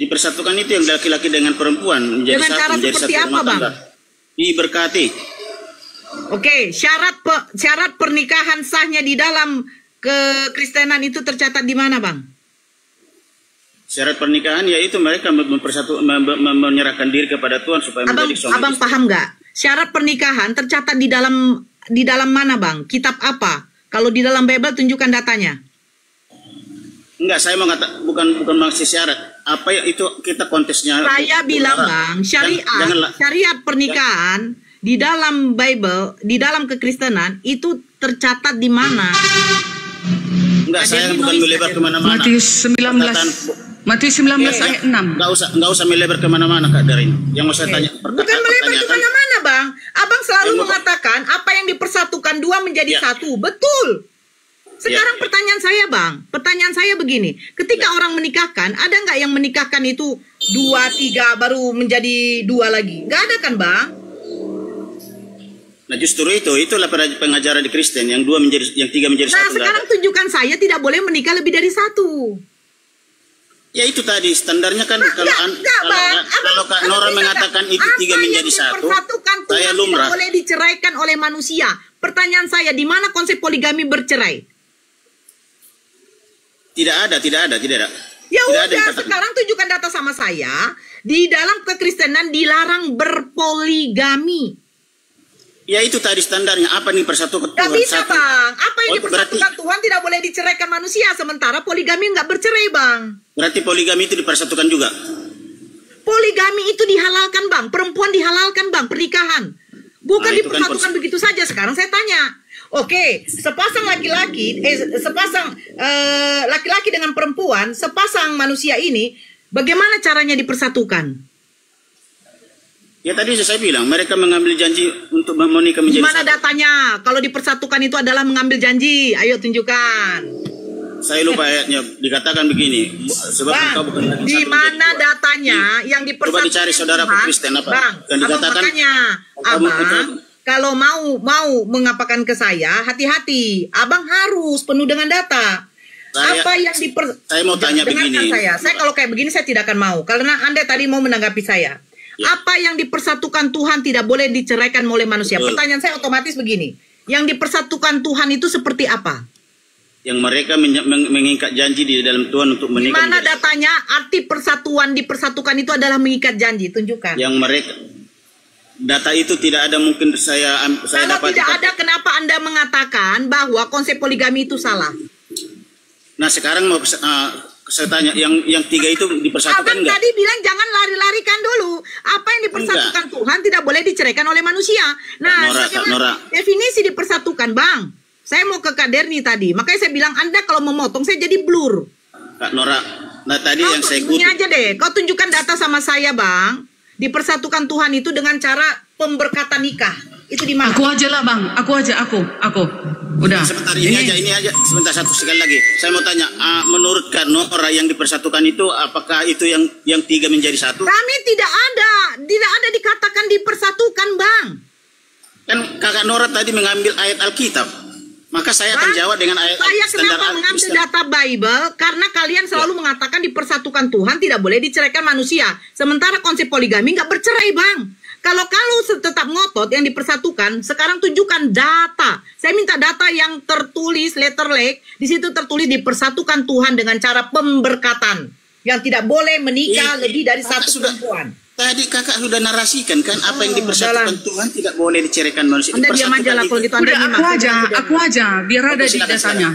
Dipersatukan itu yang laki-laki dengan perempuan menjadi dengan satu, cara menjadi seperti satu apa, rumah Bang? tangga. Diberkati. Oke, syarat pernikahan sahnya di dalam kekristenan itu tercatat di mana, Bang? Syarat pernikahan yaitu mereka menyerahkan diri kepada Tuhan supaya menjadi suami Abang istri. paham nggak? Syarat pernikahan tercatat di dalam mana, Bang? Kitab apa? Kalau di dalam Bible tunjukkan datanya. Enggak, saya mau bukan maksud syarat. Apa ya itu kita kontesnya? Saya bilang, Bang, syariat pernikahan di dalam Bible, di dalam kekristenan itu tercatat di mana? Enggak, saya bukan melebar kemana-mana. Matius 19 ayat 6. Enggak usah melebar kemana-mana, Kak Darin. Yang mau saya tanya, Bukan melebar kemana-mana, Bang. Abang selalu mengatakan apa yang dipersatukan dua menjadi satu. Betul. Sekarang pertanyaan saya begini, ketika orang menikahkan, ada nggak yang menikahkan itu 2, 3 baru menjadi 2 lagi? Nggak ada kan, Bang? Nah justru itulah pengajaran di Kristen yang 3 menjadi Nah 1. sekarang tunjukkan saya tidak boleh menikah lebih dari 1. Ya itu tadi standarnya kan kalau Kak Nora mengatakan itu 3 menjadi 1, saya lumrah. Tidak boleh diceraikan oleh manusia. Pertanyaan saya, di mana konsep poligami bercerai? Tidak ada. Ya udah, sekarang tunjukkan data sama saya. Di dalam kekristenan dilarang berpoligami. Ya itu tadi standarnya. Apa nih persatukan Tuhan? Gak bisa, Bang. Apa yang berarti dipersatukan Tuhan tidak boleh diceraikan manusia. Sementara poligami nggak bercerai, Bang. Berarti poligami itu dipersatukan juga? Poligami itu dihalalkan, Bang. Perempuan dihalalkan, Bang. Pernikahan. Bukan dipersatukan begitu saja. Sekarang saya tanya. Oke, sepasang laki-laki dengan perempuan, sepasang manusia ini, bagaimana caranya dipersatukan? Ya tadi saya bilang, mereka mengambil janji untuk menikah menjadi Gimana satu. datanya? Kalau dipersatukan itu adalah mengambil janji. Ayo tunjukkan. Saya lupa ayatnya, dikatakan begini. Sebab Bang, engkau bukan di mana datanya yang dipersatukan? Coba dicari saudara Kristen apa? Bang, Dan dikatakan, Abang, kalau mau mengapakan ke saya, hati-hati. Abang harus penuh dengan data. Saya mau tanya begini. Saya kalau kayak begini saya tidak akan mau. Karena Anda tadi mau menanggapi saya. Ya. Apa yang dipersatukan Tuhan tidak boleh diceraikan oleh manusia? Betul. Pertanyaan saya otomatis begini. Yang dipersatukan Tuhan itu seperti apa? Yang mereka mengikat janji di dalam Tuhan untuk menikah. Mana datanya? Arti persatuan dipersatukan itu adalah mengikat janji. Tunjukkan. Yang mereka data itu tidak ada, mungkin saya kalau tidak ada, kenapa Anda mengatakan bahwa konsep poligami itu salah? Nah sekarang mau saya tanya, yang 3 itu dipersatukan Abang enggak? Tadi bilang jangan lari-larikan dulu. Apa yang dipersatukan Tuhan tidak boleh diceraikan oleh manusia. Nah, Nora. Definisi dipersatukan, Bang. Saya mau ke Kak Derni tadi. Makanya saya bilang Anda kalau memotong saya jadi blur. Kak Nora, nah tadi yang saya kutip. Ini aja deh. Kau tunjukkan data sama saya, Bang. Dipersatukan Tuhan itu dengan cara pemberkatan nikah. Itu di mana? Aku aja lah, Bang. Aku. Udah. Sebentar, ini aja. Sebentar, sekali lagi. Saya mau tanya, menurut Kak Nora yang dipersatukan itu, apakah itu yang 3 menjadi 1? Kami tidak ada dikatakan dipersatukan, Bang. Kan Kakak Nora tadi mengambil ayat Alkitab. Maka saya akan jawab dengan ayat standar kenapa mengambil data Bible? Karena kalian selalu mengatakan dipersatukan Tuhan tidak boleh diceraikan manusia. Sementara konsep poligami nggak bercerai, Bang. Kalau tetap ngotot yang dipersatukan, sekarang tunjukkan data. Saya minta data yang tertulis letterlek. Di situ tertulis dipersatukan Tuhan dengan cara pemberkatan. Yang tidak boleh menikah lebih dari satu perempuan. Tadi kakak sudah narasikan kan apa yang dipersatukan Tuhan tidak boleh diceraikan manusia. Anda diam aja lah kalau gitu. Anda aku aja, biar ada di dasarnya.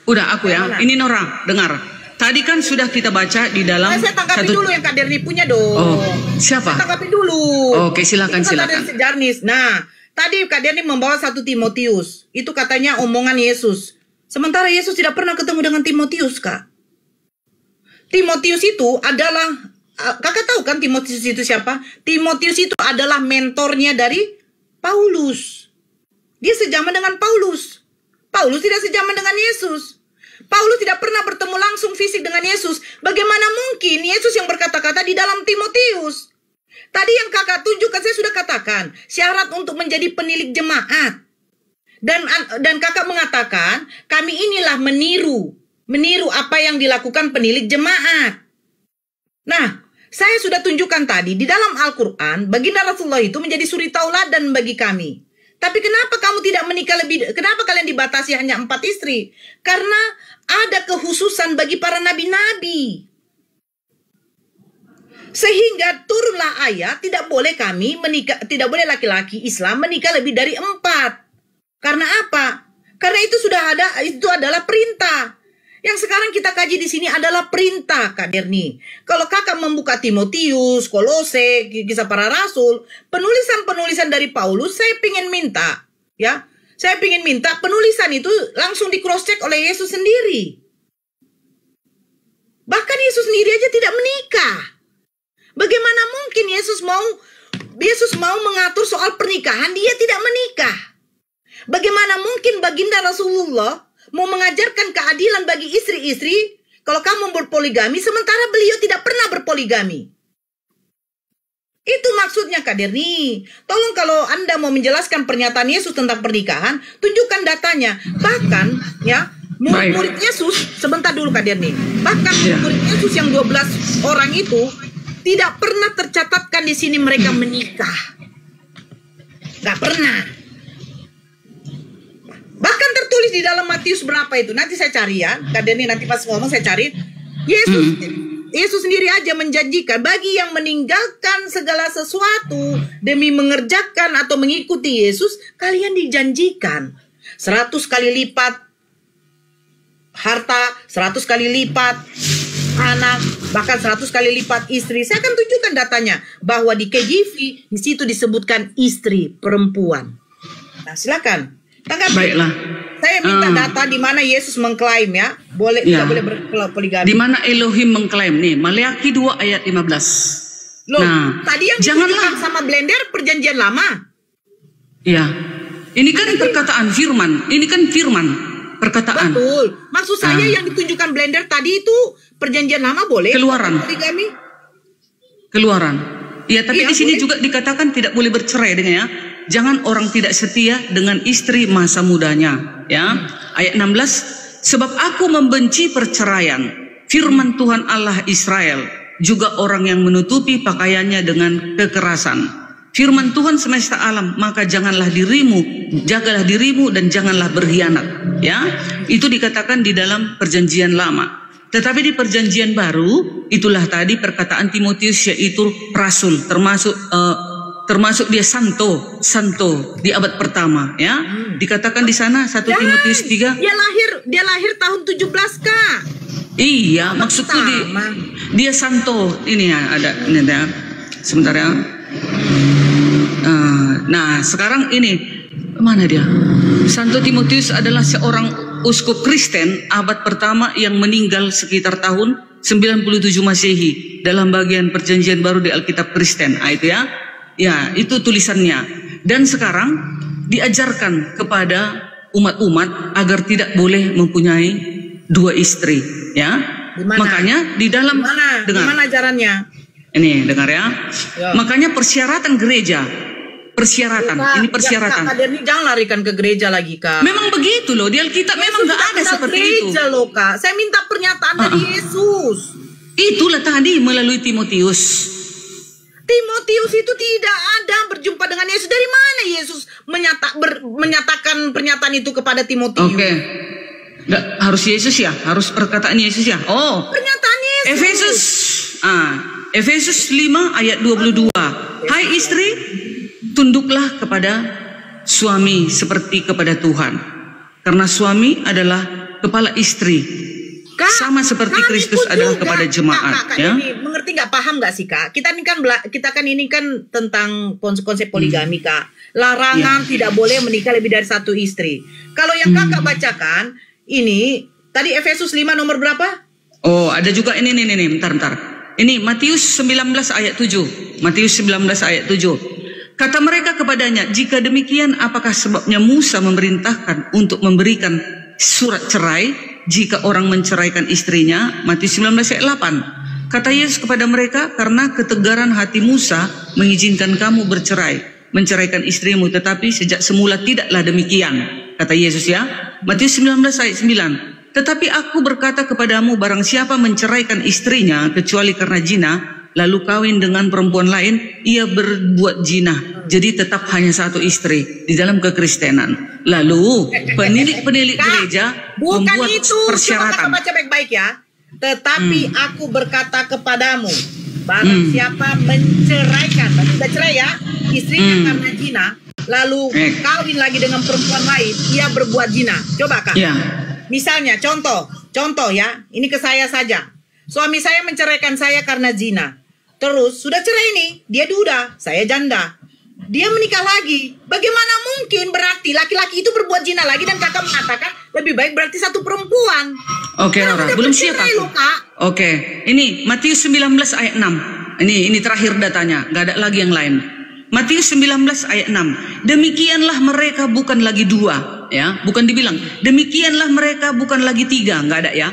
Udah aku ya. Ini Nora, dengar. Tadi kan sudah kita baca di dalam saya tanggapi dulu yang Kak Derni punya dong. Oh, siapa? Saya tanggapi dulu. Oke, silakan. Sejarnis. Nah, tadi Kak Derni membawa 1 Timotius. Itu katanya omongan Yesus. Sementara Yesus tidak pernah ketemu dengan Timotius, Kak. Timotius itu adalah, kakak tahu kan Timotius itu siapa? Timotius itu adalah mentornya dari Paulus. Dia sejaman dengan Paulus. Paulus tidak sejaman dengan Yesus. Paulus tidak pernah bertemu langsung fisik dengan Yesus. Bagaimana mungkin Yesus yang berkata-kata di dalam Timotius? Tadi yang kakak tunjukkan, saya sudah katakan, syarat untuk menjadi penilik jemaat. Dan kakak mengatakan, kami inilah meniru apa yang dilakukan penilik jemaat. Nah, Saya sudah tunjukkan tadi, di dalam Al-Quran, baginda Rasulullah itu menjadi suri tauladan bagi kami. Tapi kenapa kamu tidak menikah kenapa kalian dibatasi hanya 4 istri? Karena ada kekhususan bagi para nabi-nabi. Sehingga turunlah ayat, tidak boleh kami menikah, tidak boleh laki-laki Islam menikah lebih dari 4. Karena apa? Karena itu sudah ada, itu adalah perintah. Yang sekarang kita kaji di sini adalah perintah, Kak Derni. Kalau kakak membuka Timotius, Kolose, Kisah Para Rasul, penulisan-penulisan dari Paulus, saya ingin minta, ya, saya ingin minta penulisan itu langsung di cross check oleh Yesus sendiri. Bahkan Yesus sendiri aja tidak menikah. Bagaimana mungkin Yesus mau mengatur soal pernikahan, dia tidak menikah? Bagaimana mungkin baginda Rasulullah mau mengajarkan keadilan bagi istri-istri kalau kamu berpoligami sementara beliau tidak pernah berpoligami? Itu maksudnya, Kak Derni. Tolong kalau Anda mau menjelaskan pernyataan Yesus tentang pernikahan, tunjukkan datanya. Bahkan ya, murid Yesus, sebentar dulu Kak Derni. Bahkan murid Yesus yang 12 orang itu tidak pernah tercatatkan di sini mereka menikah. Nggak pernah. Bahkan tertulis di dalam Matius berapa itu? Nanti saya cari ya. Kak Denny nanti pas ngomong saya cari. Yesus sendiri aja menjanjikan bagi yang meninggalkan segala sesuatu demi mengerjakan atau mengikuti Yesus, kalian dijanjikan 100 kali lipat harta, 100 kali lipat anak, bahkan 100 kali lipat istri. Saya akan tunjukkan datanya bahwa di KJV di situ disebutkan istri perempuan. Nah, silakan. Tanggapi. Baiklah. Saya minta data di mana Yesus mengklaim ya, tidak boleh berpoligami. Di mana Elohim mengklaim nih, Maleakhi 2 ayat 15. Loh, tadi yang ditunjukkan sama blender perjanjian lama. Ya. Ini kan perkataan firman. Ini kan firman perkataan. Betul. Maksud saya yang ditunjukkan blender tadi itu perjanjian lama boleh? Keluaran. Poligami? Keluaran. Ya, tapi di sini boleh. juga dikatakan tidak boleh bercerai dengan ya. Jangan orang tidak setia dengan istri masa mudanya, ya. Ayat 16, sebab aku membenci perceraian, firman Tuhan Allah Israel, juga orang yang menutupi pakaiannya dengan kekerasan. Firman Tuhan semesta alam, maka janganlah dirimu, jagalah dirimu dan janganlah berkhianat, ya. Itu dikatakan di dalam perjanjian lama. Tetapi di perjanjian baru, itulah tadi perkataan Timotius, yaitu rasul, termasuk dia santo di abad pertama, ya. Dikatakan di sana 1 Timotius 3. Dia lahir tahun 17 Kak. Iya, maksudku dia santo. Ini ya ada ini ya. Sebentar ya. Nah, sekarang ini mana dia? Santo Timotius adalah seorang uskup Kristen abad pertama yang meninggal sekitar tahun 97 Masehi dalam bagian perjanjian baru di Alkitab Kristen. Itu ya. Ya, itu tulisannya. Dan sekarang diajarkan kepada umat-umat agar tidak boleh mempunyai 2 istri, ya. Dimana? Makanya di dalam Gimana ajarannya? Ini dengar ya. Makanya persyaratan gereja, ini persyaratan. Kak Derni jangan larikan ke gereja lagi, Kak. Memang begitu loh, di Alkitab memang nggak ada seperti itu. Gereja loh, Kak. Saya minta pernyataan dari Yesus. Itulah tadi melalui Timotius. Timotius itu tidak ada berjumpa dengan Yesus. Dari mana Yesus menyatakan pernyataan itu kepada Timotius? Oke. Harus Yesus ya? Harus perkataan Yesus ya? Oh. Pernyataan Yesus. Efesus 5 ayat 22. Hai istri, tunduklah kepada suami seperti kepada Tuhan. Karena suami adalah kepala istri. Kak, sama seperti Kristus adalah kepada jemaat. Kak, ya? Mengerti nggak, paham nggak sih Kak? Kita ini kan tentang konsep poligami Kak. Larangan tidak boleh menikah lebih dari 1 istri. Kalau yang Kakak bacakan ini tadi Efesus 5 nomor berapa? Oh, ada juga ini bentar. Ini Matius 19 ayat 7. Matius 19 ayat 7. Kata mereka kepadanya, jika demikian apakah sebabnya Musa memerintahkan untuk memberikan surat cerai jika orang menceraikan istrinya? Matius 19 ayat 8. Kata Yesus kepada mereka, karena ketegaran hati Musa mengizinkan kamu menceraikan istrimu, tetapi sejak semula tidaklah demikian, kata Yesus ya. Matius 19 ayat 9. Tetapi aku berkata kepadamu, barang siapa menceraikan istrinya kecuali karena zina, lalu kawin dengan perempuan lain, ia berbuat zina. Jadi tetap hanya satu istri di dalam kekristenan. Lalu penilik-penilik gereja membuat persyaratan. Coba baca baik-baik ya. Tetapi aku berkata kepadamu, barang siapa menceraikan, sudah cerai ya, istrinya karena zina, lalu kawin lagi dengan perempuan lain, ia berbuat zina. Coba Kak. Ya. Misalnya contoh ya, ini ke saya saja. Suami saya menceraikan saya karena zina. Terus sudah cerai nih, dia duda, saya janda. Dia menikah lagi. Bagaimana mungkin berarti laki-laki itu berbuat zina lagi dan kakak mengatakan lebih baik berarti satu perempuan. Oke, Nora, belum siap aku. Oke, ini Matius 19 ayat 6. Ini terakhir datanya, nggak ada lagi yang lain. Matius 19 ayat 6. Demikianlah mereka bukan lagi dua, ya, bukan dibilang. Demikianlah mereka bukan lagi tiga, nggak ada ya.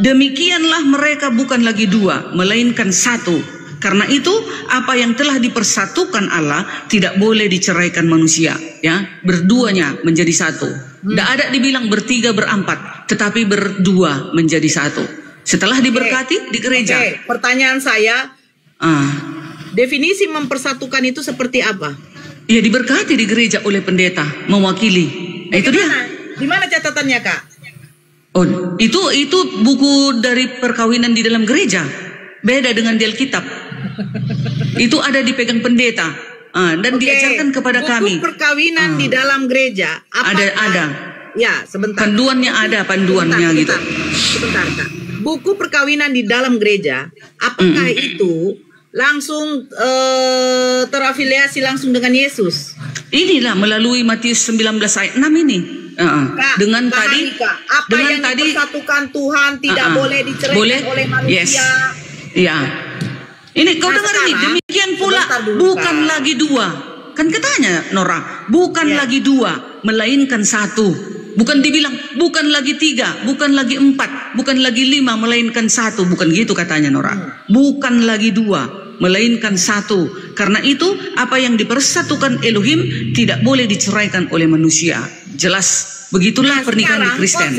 Demikianlah mereka bukan lagi dua, melainkan satu. Karena itu apa yang telah dipersatukan Allah tidak boleh diceraikan manusia, ya. Berduanya menjadi satu. Tidak ada dibilang bertiga berempat, tetapi berdua menjadi satu. Setelah diberkati di gereja. Pertanyaan saya, definisi mempersatukan itu seperti apa? Ya, diberkati di gereja oleh pendeta mewakili. Itu dia. Di mana catatannya, Kak? Oh, itu buku dari perkawinan di dalam gereja. Beda dengan di Alkitab. Itu ada dipegang pendeta dan diajarkan kepada kami. Buku perkawinan di dalam gereja. Ada. Ya, sebentar. Panduannya ada, panduannya gitu. Sebentar, Kak. Buku perkawinan di dalam gereja, apakah itu langsung terafiliasi langsung dengan Yesus? Inilah melalui Matius 19 ayat 6 ini. Kak, dengan tadi Kak, apa yang dipersatukan Tuhan tidak boleh diceraikan oleh manusia. Ya. Ini kau dengar ini, demikian pula bukan lagi dua. Kan katanya Nora, bukan lagi dua, melainkan satu. Bukan dibilang, bukan lagi tiga, bukan lagi empat, bukan lagi lima, melainkan satu. Bukan gitu katanya Nora. Bukan lagi dua, melainkan satu. Karena itu, apa yang dipersatukan Elohim tidak boleh diceraikan oleh manusia. Jelas, begitulah pernikahan di Kristen.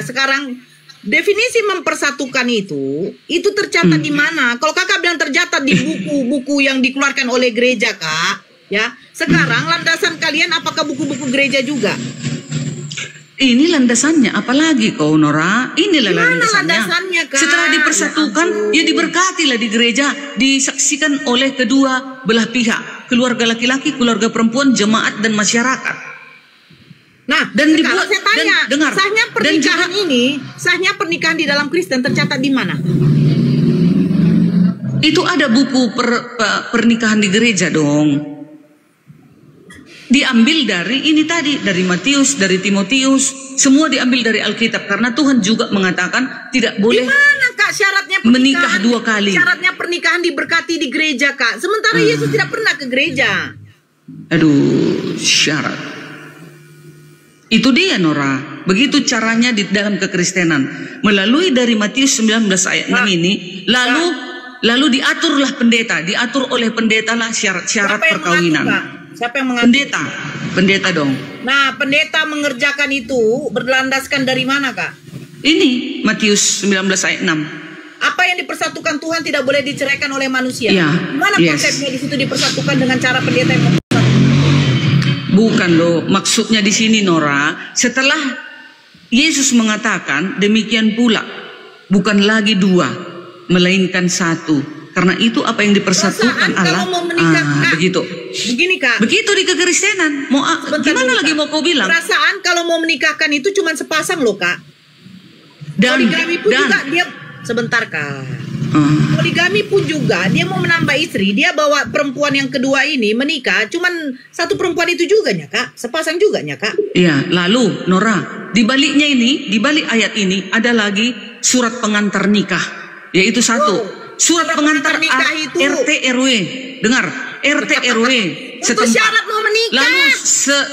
Sekarang definisi mempersatukan itu tercatat di mana? Kalau kakak bilang tercatat di buku-buku yang dikeluarkan oleh gereja, Kak, ya. Sekarang landasan kalian apakah buku-buku gereja juga? Ini landasannya, apalagi kau Nora? Inilah landasannya, Kak. Setelah dipersatukan, ya diberkatilah di gereja, disaksikan oleh kedua belah pihak, keluarga laki-laki, keluarga perempuan, jemaat dan masyarakat. Nah, dan dibuat, saya tanya, dengar, sahnya pernikahan di dalam Kristen tercatat di mana? Itu ada buku pernikahan di gereja dong. Diambil dari ini tadi, dari Matius, dari Timotius, semua diambil dari Alkitab karena Tuhan juga mengatakan tidak boleh. Gimana, Kak, syaratnya menikah dua kali? Syaratnya pernikahan diberkati di gereja, Kak. Sementara Yesus tidak pernah ke gereja. Aduh, syarat. Itu dia Nora, begitu caranya di dalam kekristenan. Melalui dari Matius 19 ayat 6 ini, lalu diaturlah pendeta, diatur oleh pendeta lah syarat-syarat perkawinan. Siapa yang mengatur? Pendeta dong. Nah, pendeta mengerjakan itu berlandaskan dari mana, Kak? Ini Matius 19 ayat 6. Apa yang dipersatukan Tuhan tidak boleh diceraikan oleh manusia. Ya, mana konsepnya di situ dipersatukan dengan cara pendeta yang bukan loh, maksudnya di sini Nora, setelah Yesus mengatakan demikian pula bukan lagi dua, melainkan satu. Karena itu apa yang dipersatukan Allah. Begitu. Begini, Kak. Begitu di kekristenan. Mau gimana lagi mau kau bilang? Perasaan kalau mau menikahkan itu cuma sepasang loh, Kak. Poligami pun juga dia sebentar, Kak. Poligami pun juga dia mau menambah istri, dia bawa perempuan yang kedua ini menikah, cuman satu perempuan itu juga nya, Kak. Sepasang juga nya, Kak. Iya, lalu Nora, di baliknya ini, di balik ayat ini ada lagi surat pengantar nikah, yaitu satu. Surat pengantar nikah itu RT RW. Dengar, RT RW setempat. Syarat mau menikah. Lalu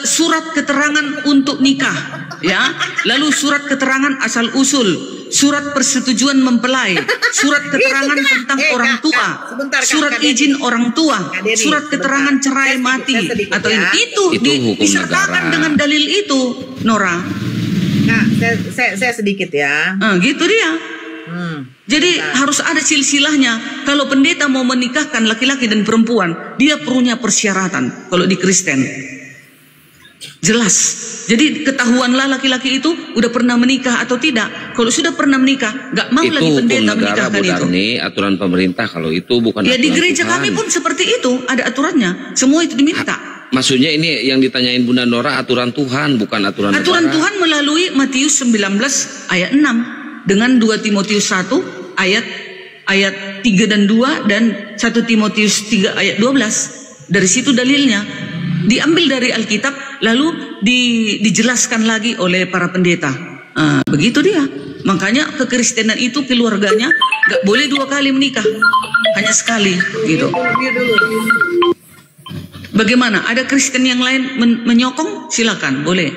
surat keterangan untuk nikah, ya. Lalu surat keterangan asal usul, surat persetujuan mempelai, surat keterangan tentang orang tua, surat izin orang tua, surat keterangan cerai mati atau itu disertakan dengan dalil itu, Nora. Nah, saya sedikit ya. Gitu dia. Jadi harus ada silsilahnya. Kalau pendeta mau menikahkan laki-laki dan perempuan, dia punya persyaratan. Kalau di Kristen jelas. Jadi ketahuanlah laki-laki itu udah pernah menikah atau tidak. Kalau sudah pernah menikah, nggak mau lagi pendeta menikahkan itu. Ini aturan pemerintah, kalau itu bukan ya, aturan di gereja Tuhan. kami pun seperti itu, ada aturannya. Semua itu diminta. Maksudnya ini yang ditanyain Bunda Nora aturan Tuhan, bukan aturan Aturan negara. Tuhan melalui Matius 19 ayat 6 dengan 2 Timotius 1 ayat 3 dan 2 dan 1 Timotius 3 ayat 12. Dari situ dalilnya. Diambil dari Alkitab lalu dijelaskan lagi oleh para pendeta. Begitu dia. Makanya kekristenan itu keluarganya gak boleh 2 kali menikah, hanya sekali gitu. Bagaimana? Ada Kristen yang lain menyokong? Silakan, boleh.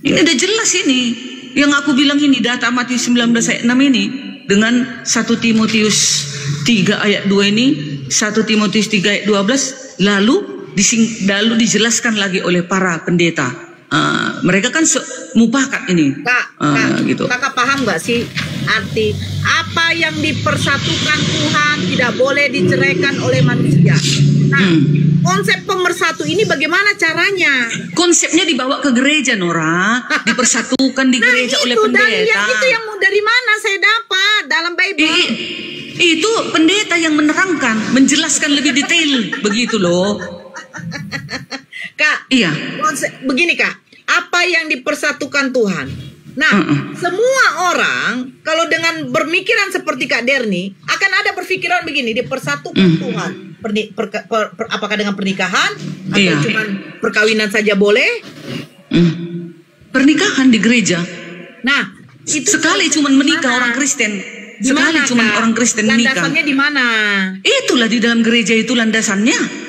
Ini udah jelas ini. Yang aku bilang ini data Matius 19 ayat 6 ini dengan 1 Timotius 3 ayat 2 ini, 1 Timotius 3 ayat 12, lalu dijelaskan lagi oleh para pendeta. Mereka kan mupakat ini. Gitu. Kakak paham nggak sih arti apa yang dipersatukan Tuhan tidak boleh diceraikan oleh manusia? Nah, konsep pemersatu ini bagaimana caranya? Konsepnya dibawa ke gereja, Nora, dipersatukan di gereja oleh pendeta. Itu yang dari mana saya dapat dalam Bible? Itu pendeta yang menerangkan, menjelaskan lebih detail, begitu loh. Kak, iya. Begini Kak, apa yang dipersatukan Tuhan? Nah, semua orang kalau dengan berpikiran seperti Kak Derni akan ada berpikiran begini, dipersatukan Tuhan. Apakah dengan pernikahan atau cuma perkawinan saja boleh? Pernikahan di gereja. Nah, itu sekali cuma menikah orang Kristen. Sekali cuma orang Kristen menikah. Landasannya di mana? Itulah di dalam gereja itu landasannya.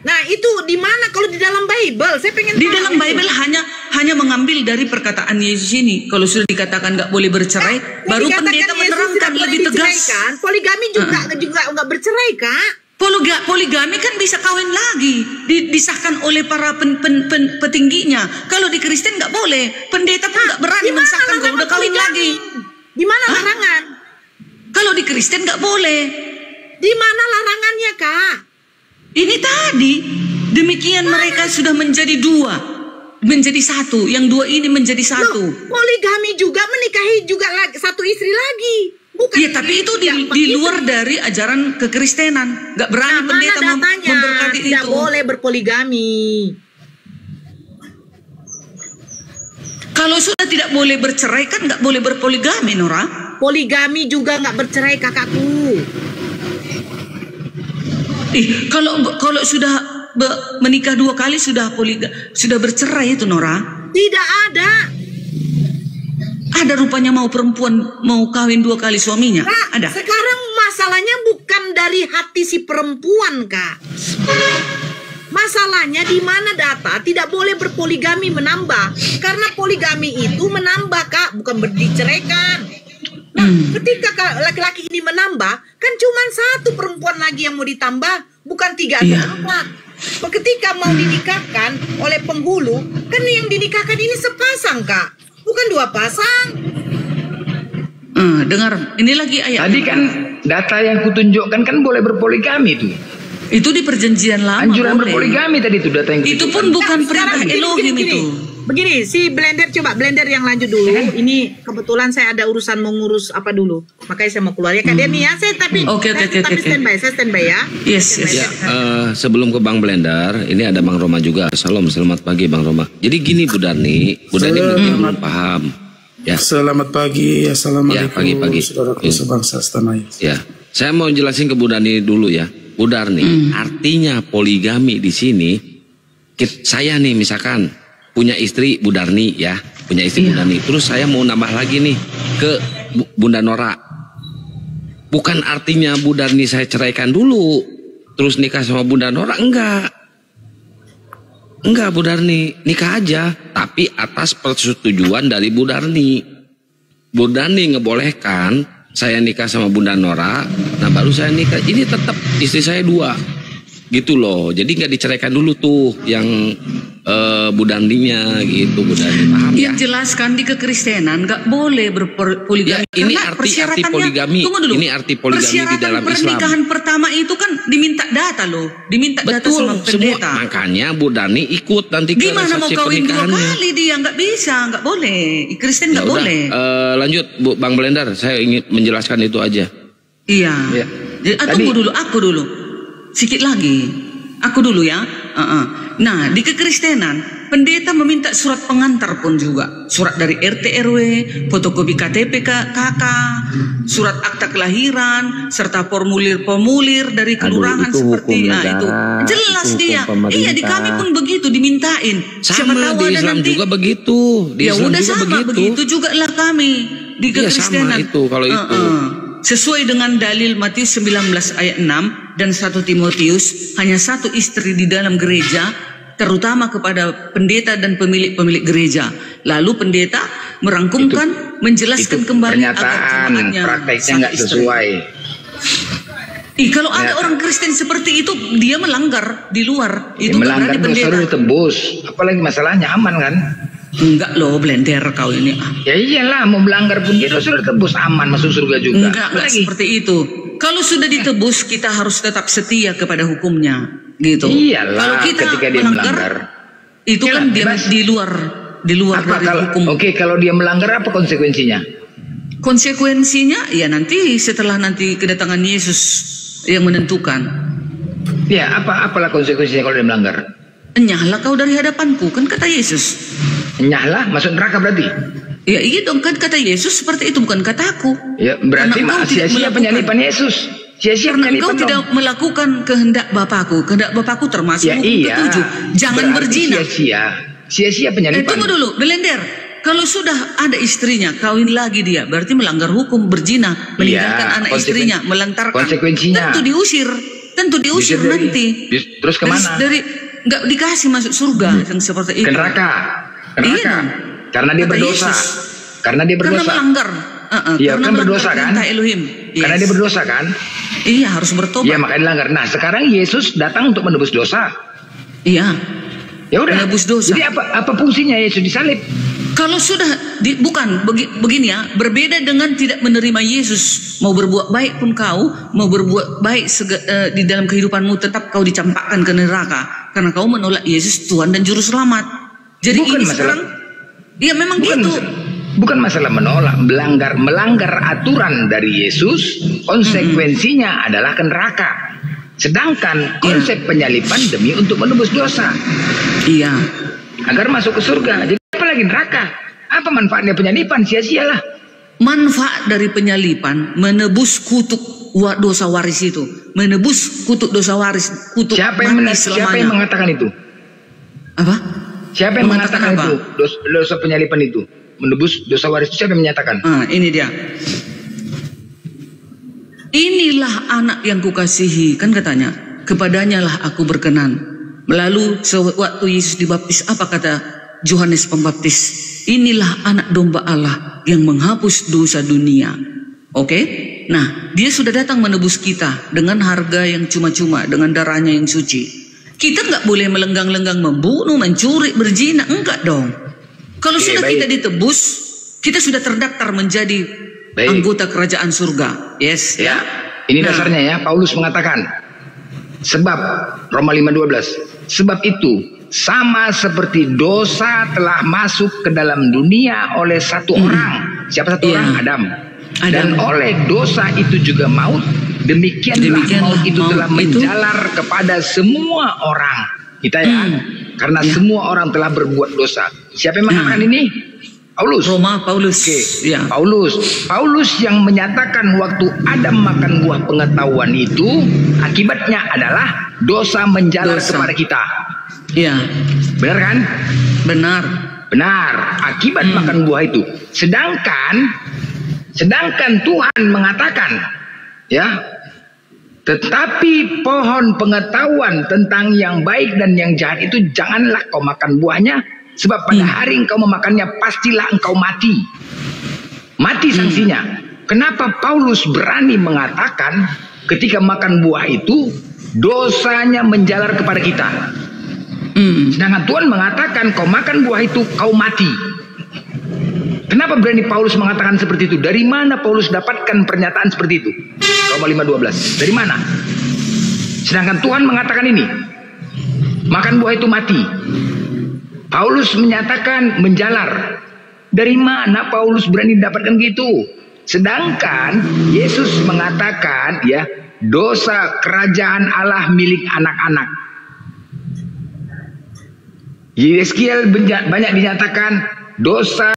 Nah, itu di mana kalau di dalam Bible? Saya pengen di dalam Bible hanya mengambil dari perkataan Yesus ini. Kalau sudah dikatakan nggak boleh bercerai, baru pendeta menerangkan lebih tegas. Poligami juga nggak bercerai, Kak. Poligami kan bisa kawin lagi, disahkan oleh para petingginya. Kalau di Kristen nggak boleh, pendeta pun nggak berani mensahkan kalau udah kawin lagi. Di mana larangan? Kalau di Kristen nggak boleh. Di mana larangannya, Kak? Ini tadi, demikian mereka sudah menjadi 2, menjadi 1. Yang 2 ini menjadi 1. Poligami juga menikahi juga satu istri lagi. Bukan ya, tapi itu di luar dari ajaran kekristenan. Gak berani pendeta memberkati itu. Tidak boleh berpoligami. Kalau sudah tidak boleh bercerai kan gak boleh berpoligami, Nora. Poligami juga gak bercerai, kakakku. Kalau sudah menikah 2 kali sudah bercerai itu, Nora? Tidak ada. Ada rupanya mau perempuan mau kawin 2 kali suaminya. Kak, ada. Sekarang masalahnya bukan dari hati si perempuan, Kak. Masalahnya di mana data tidak boleh berpoligami menambah. Karena poligami itu menambah, Kak, bukan diceraikan. Nah, ketika laki-laki ini menambah, kan cuma 1 perempuan lagi yang mau ditambah, bukan 3 atau 4. Ketika mau dinikahkan oleh penghulu, kan yang dinikahkan ini sepasang, Kak, bukan 2 pasang. Dengar, ini lagi ayat. Tadi kan data yang kutunjukkan kan boleh berpoligami tuh. Itu di perjanjian lama. Anjuran berpoligami tadi itu data yang itu pun bukan perintah Elohim itu. Begini, si Blender, coba Blender yang lanjut dulu. Ini kebetulan saya ada urusan mengurus apa dulu. Makanya saya mau keluar ya Kak Denny ya. Saya tapi standby ya. Yes. Ya, sebelum ke Bang Blender, ini ada Bang Roma juga. Selamat pagi Bang Roma. Jadi gini Bu Darni mungkin belum paham. Ya. Selamat pagi, assalamualaikum. Ya, pagi. Saudaraku sebangsa setanah. Ya, saya mau jelasin ke Bu Darni dulu ya. Bu Darni, artinya poligami di sini, saya nih misalkan punya istri Bu Darni ya, punya istri Bu Darni. Terus saya mau nambah lagi nih ke Bunda Nora. Bukan artinya Bu Darni saya ceraikan dulu, terus nikah sama Bunda Nora, enggak. Enggak Bu Darni, nikah aja, tapi atas persetujuan dari Bu Darni. Bu Darni ngebolehkan saya nikah sama Bunda Nora, nah baru saya nikah. Ini tetap istri saya 2. gitu loh. Jadi nggak diceraikan dulu tuh yang Bu Darninya gitu, Bu Darni, paham ya? Yang jelaskan di kekristenan nggak boleh berpoligami. Ya, ini arti poligami. Tunggu dulu. Ini arti poligami di dalam Islam. Pernikahan pertama itu kan diminta data loh, diminta data sama pendeta. Semua, makanya Bu Darni ikut nanti ke Gimana mau resepsi kawin 2 pernikahannya. kali dia nggak bisa, nggak boleh. Kristen nggak boleh. Lanjut Bu Bang Blender, saya ingin menjelaskan itu aja. Iya. Tunggu dulu, aku dulu. Sikit lagi. Aku dulu ya. Nah, di kekristenan, pendeta meminta surat pengantar pun juga. Surat dari RT RW, fotokopi KTP KK, surat akta kelahiran, serta formulir-formulir dari kelurahan seperti itu. Jelas itu dia. Iya, di kami pun begitu dimintain. Sama di Islam nanti, juga begitu. Di ya Islam udah juga sama begitu juga lah kami di kekristenan. Sama itu kalau itu. Sesuai dengan dalil Matius 19 ayat 6 dan 1 Timotius, hanya 1 istri di dalam gereja, terutama kepada pendeta dan pemilik gereja. Lalu pendeta merangkumkan, menjelaskan kembali agar jemaatnya prakteknya nggak sesuai. Kalau ada orang Kristen seperti itu, dia melanggar di luar. Itu melanggar dosa udah ditebus, apalagi masalahnya aman kan? Enggak loh, Blender kau ini. Ya iyalah, mau melanggar pun dia dosa udah tebus, aman masuk surga juga. Enggak seperti itu. Kalau sudah ditebus, kita harus tetap setia kepada hukumnya, gitu. Iyalah, kalau kita ketika dia melanggar, itu kan dia di luar apa dari kalau, hukum. Oke, kalau dia melanggar apa konsekuensinya? Konsekuensinya ya nanti setelah nanti kedatangan Yesus yang menentukan. Ya, apalah konsekuensinya kalau dia melanggar? Enyahlah kau dari hadapanku, kan kata Yesus. Enyahlah, masuk neraka berarti? Ya iya dong, kan kata Yesus seperti itu, bukan kataku. Ya berarti sia-sia penyalipan Yesus. Sia-sia penyalipan. Engkau tidak melakukan kehendak Bapakku. Kehendak Bapakku termasuk ya, hukum ke-7. Jangan berzina. Sia-sia penyalipan. Tunggu dulu, Belender. Kalau sudah ada istrinya, kawin lagi dia, berarti melanggar hukum, berzina, meninggalkan anak istrinya, melantarkan. Konsekuensinya. Tentu diusir nanti. Terus kemana? Nggak dikasih masuk surga yang seperti itu. Ke neraka. Iya, karena dia berdosa. Karena dia berdosa. Karena melanggar. Iya, kan berdosa kan? Elohim. Yes. Karena dia berdosa kan? Iya, harus bertobat. Iya, makanya dilanggar. Nah, sekarang Yesus datang untuk menebus dosa. Iya. Ya udah. Menebus dosa. Jadi apa fungsinya Yesus disalib? Kalau sudah bukan begini ya, berbeda dengan tidak menerima Yesus. Mau berbuat baik pun kau, mau berbuat baik di dalam kehidupanmu, tetap kau dicampakkan ke neraka karena kau menolak Yesus Tuhan dan Juru Selamat. Jadi bukan ini masalah, sekarang, ya memang gitu. Bukan masalah menolak, melanggar aturan dari Yesus, konsekuensinya adalah ke neraka. Sedangkan konsep penyalipan demi untuk menebus dosa. Iya. Agar masuk ke surga. Jadi apa lagi neraka? Apa manfaatnya penyalipan? Sia-sialah. Manfaat dari penyalipan menebus kutuk dosa waris itu, menebus kutuk dosa waris, kutuk siapa yang mengatakan itu? Apa? Siapa yang mengatakan itu? Dosa penyalipan itu, menebus dosa waris itu siapa yang menyatakan? Ini dia. Inilah anak yang kukasihi, kan katanya, kepadanya lah aku berkenan. Lalu sewaktu Yesus dibaptis, apa kata Yohanes Pembaptis? Inilah anak domba Allah yang menghapus dosa dunia. Oke? Nah, dia sudah datang menebus kita dengan harga yang cuma-cuma, dengan darahnya yang suci. Kita nggak boleh melenggang-lenggang membunuh, mencuri, berzina, enggak dong. Kalau sudah kita ditebus, kita sudah terdaftar menjadi anggota kerajaan surga. Yes. Ya. Ini dasarnya ya, Paulus mengatakan. Sebab Roma 5:12. Sebab itu sama seperti dosa telah masuk ke dalam dunia oleh satu orang. Siapa satu orang? Adam. Dan oleh dosa itu juga maut. Demikianlah maut itu telah menjalar kepada semua orang. Kita ya. Karena semua orang telah berbuat dosa. Siapa yang mengatakan ini? Paulus. Paulus. Ya. Paulus yang menyatakan waktu Adam makan buah pengetahuan itu, akibatnya adalah dosa menjalar kepada kita. Iya. Benar kan? Benar. Akibat makan buah itu. Sedangkan Tuhan mengatakan, ya, tetapi pohon pengetahuan tentang yang baik dan yang jahat itu janganlah kau makan buahnya, sebab pada hari engkau memakannya pastilah engkau mati. Mati sanksinya. Kenapa Paulus berani mengatakan ketika makan buah itu dosanya menjalar kepada kita. Sedangkan Tuhan mengatakan kau makan buah itu kau mati. Kenapa berani Paulus mengatakan seperti itu? Dari mana Paulus dapatkan pernyataan seperti itu? Roma 5:12. Dari mana? Sedangkan Tuhan mengatakan ini, makan buah itu mati. Paulus menyatakan menjalar. Dari mana Paulus berani dapatkan gitu? Sedangkan Yesus mengatakan ya, dosa kerajaan Allah milik anak-anak. Yeskiel banyak dinyatakan dosa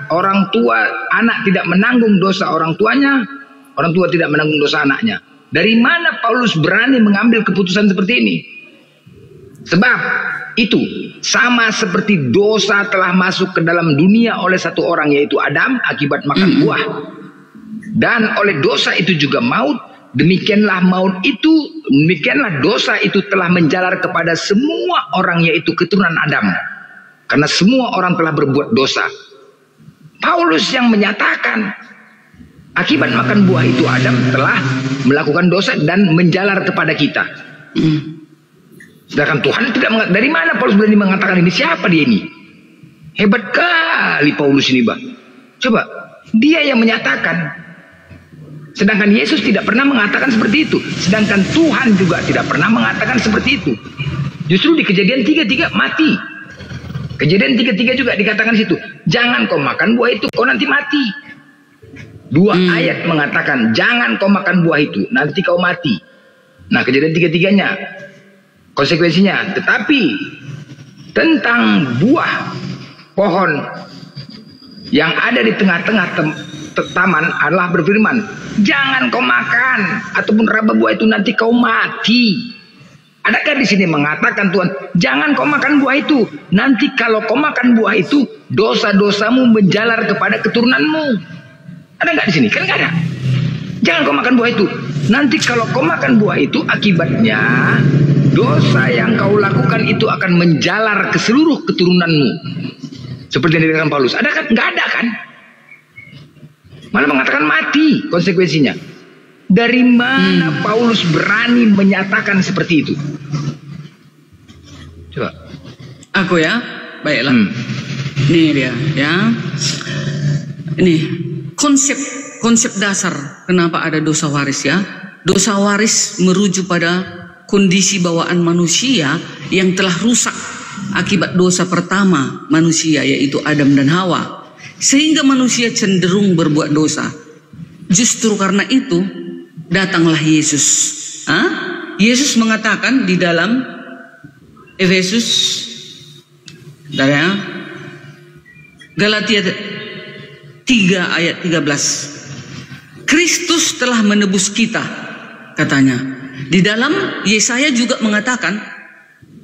orang tua, anak tidak menanggung dosa orang tuanya, orang tua tidak menanggung dosa anaknya. Dari mana Paulus berani mengambil keputusan seperti ini? Sebab itu sama seperti dosa telah masuk ke dalam dunia oleh satu orang, yaitu Adam, akibat makan buah. Dan oleh dosa itu juga maut. Demikianlah dosa itu telah menjalar kepada semua orang, yaitu keturunan Adam. Karena semua orang telah berbuat dosa. Paulus yang menyatakan akibat makan buah itu Adam telah melakukan dosa dan menjalar kepada kita. Sedangkan Tuhan tidak mengatakan. Dari mana Paulus berani mengatakan ini? Siapa dia ini? Hebat kali Paulus ini, Bang. Coba, dia yang menyatakan. Sedangkan Yesus tidak pernah mengatakan seperti itu. Sedangkan Tuhan juga tidak pernah mengatakan seperti itu. Justru di Kejadian 3:3 mati. Kejadian 3:3 juga dikatakan situ, jangan kau makan buah itu, kau nanti mati. Dua ayat mengatakan, jangan kau makan buah itu, nanti kau mati. Nah, Kejadian 3:3-nya, konsekuensinya. Tetapi tentang buah pohon yang ada di tengah-tengah taman, Allah berfirman, jangan kau makan ataupun raba buah itu, nanti kau mati. Adakah di sini mengatakan Tuhan, jangan kau makan buah itu, nanti kalau kau makan buah itu, dosa-dosamu menjalar kepada keturunanmu? Ada nggak di sini? Kan nggak ada. Jangan kau makan buah itu, nanti kalau kau makan buah itu, akibatnya dosa yang kau lakukan itu akan menjalar ke seluruh keturunanmu. Seperti yang dikatakan Paulus. Ada kan? Nggak ada kan? Malah mengatakan mati konsekuensinya. Dari mana Paulus berani menyatakan seperti itu? Coba. Aku ya, baiklah. Ini dia, ya. Ini konsep dasar kenapa ada dosa waris ya. Dosa waris merujuk pada kondisi bawaan manusia yang telah rusak akibat dosa pertama manusia, yaitu Adam dan Hawa. Sehingga manusia cenderung berbuat dosa. Justru karena itu datanglah Yesus. Yesus mengatakan di dalam Efesus, Galatia 3 ayat 13, Kristus telah menebus kita, katanya. Di dalam Yesaya juga mengatakan,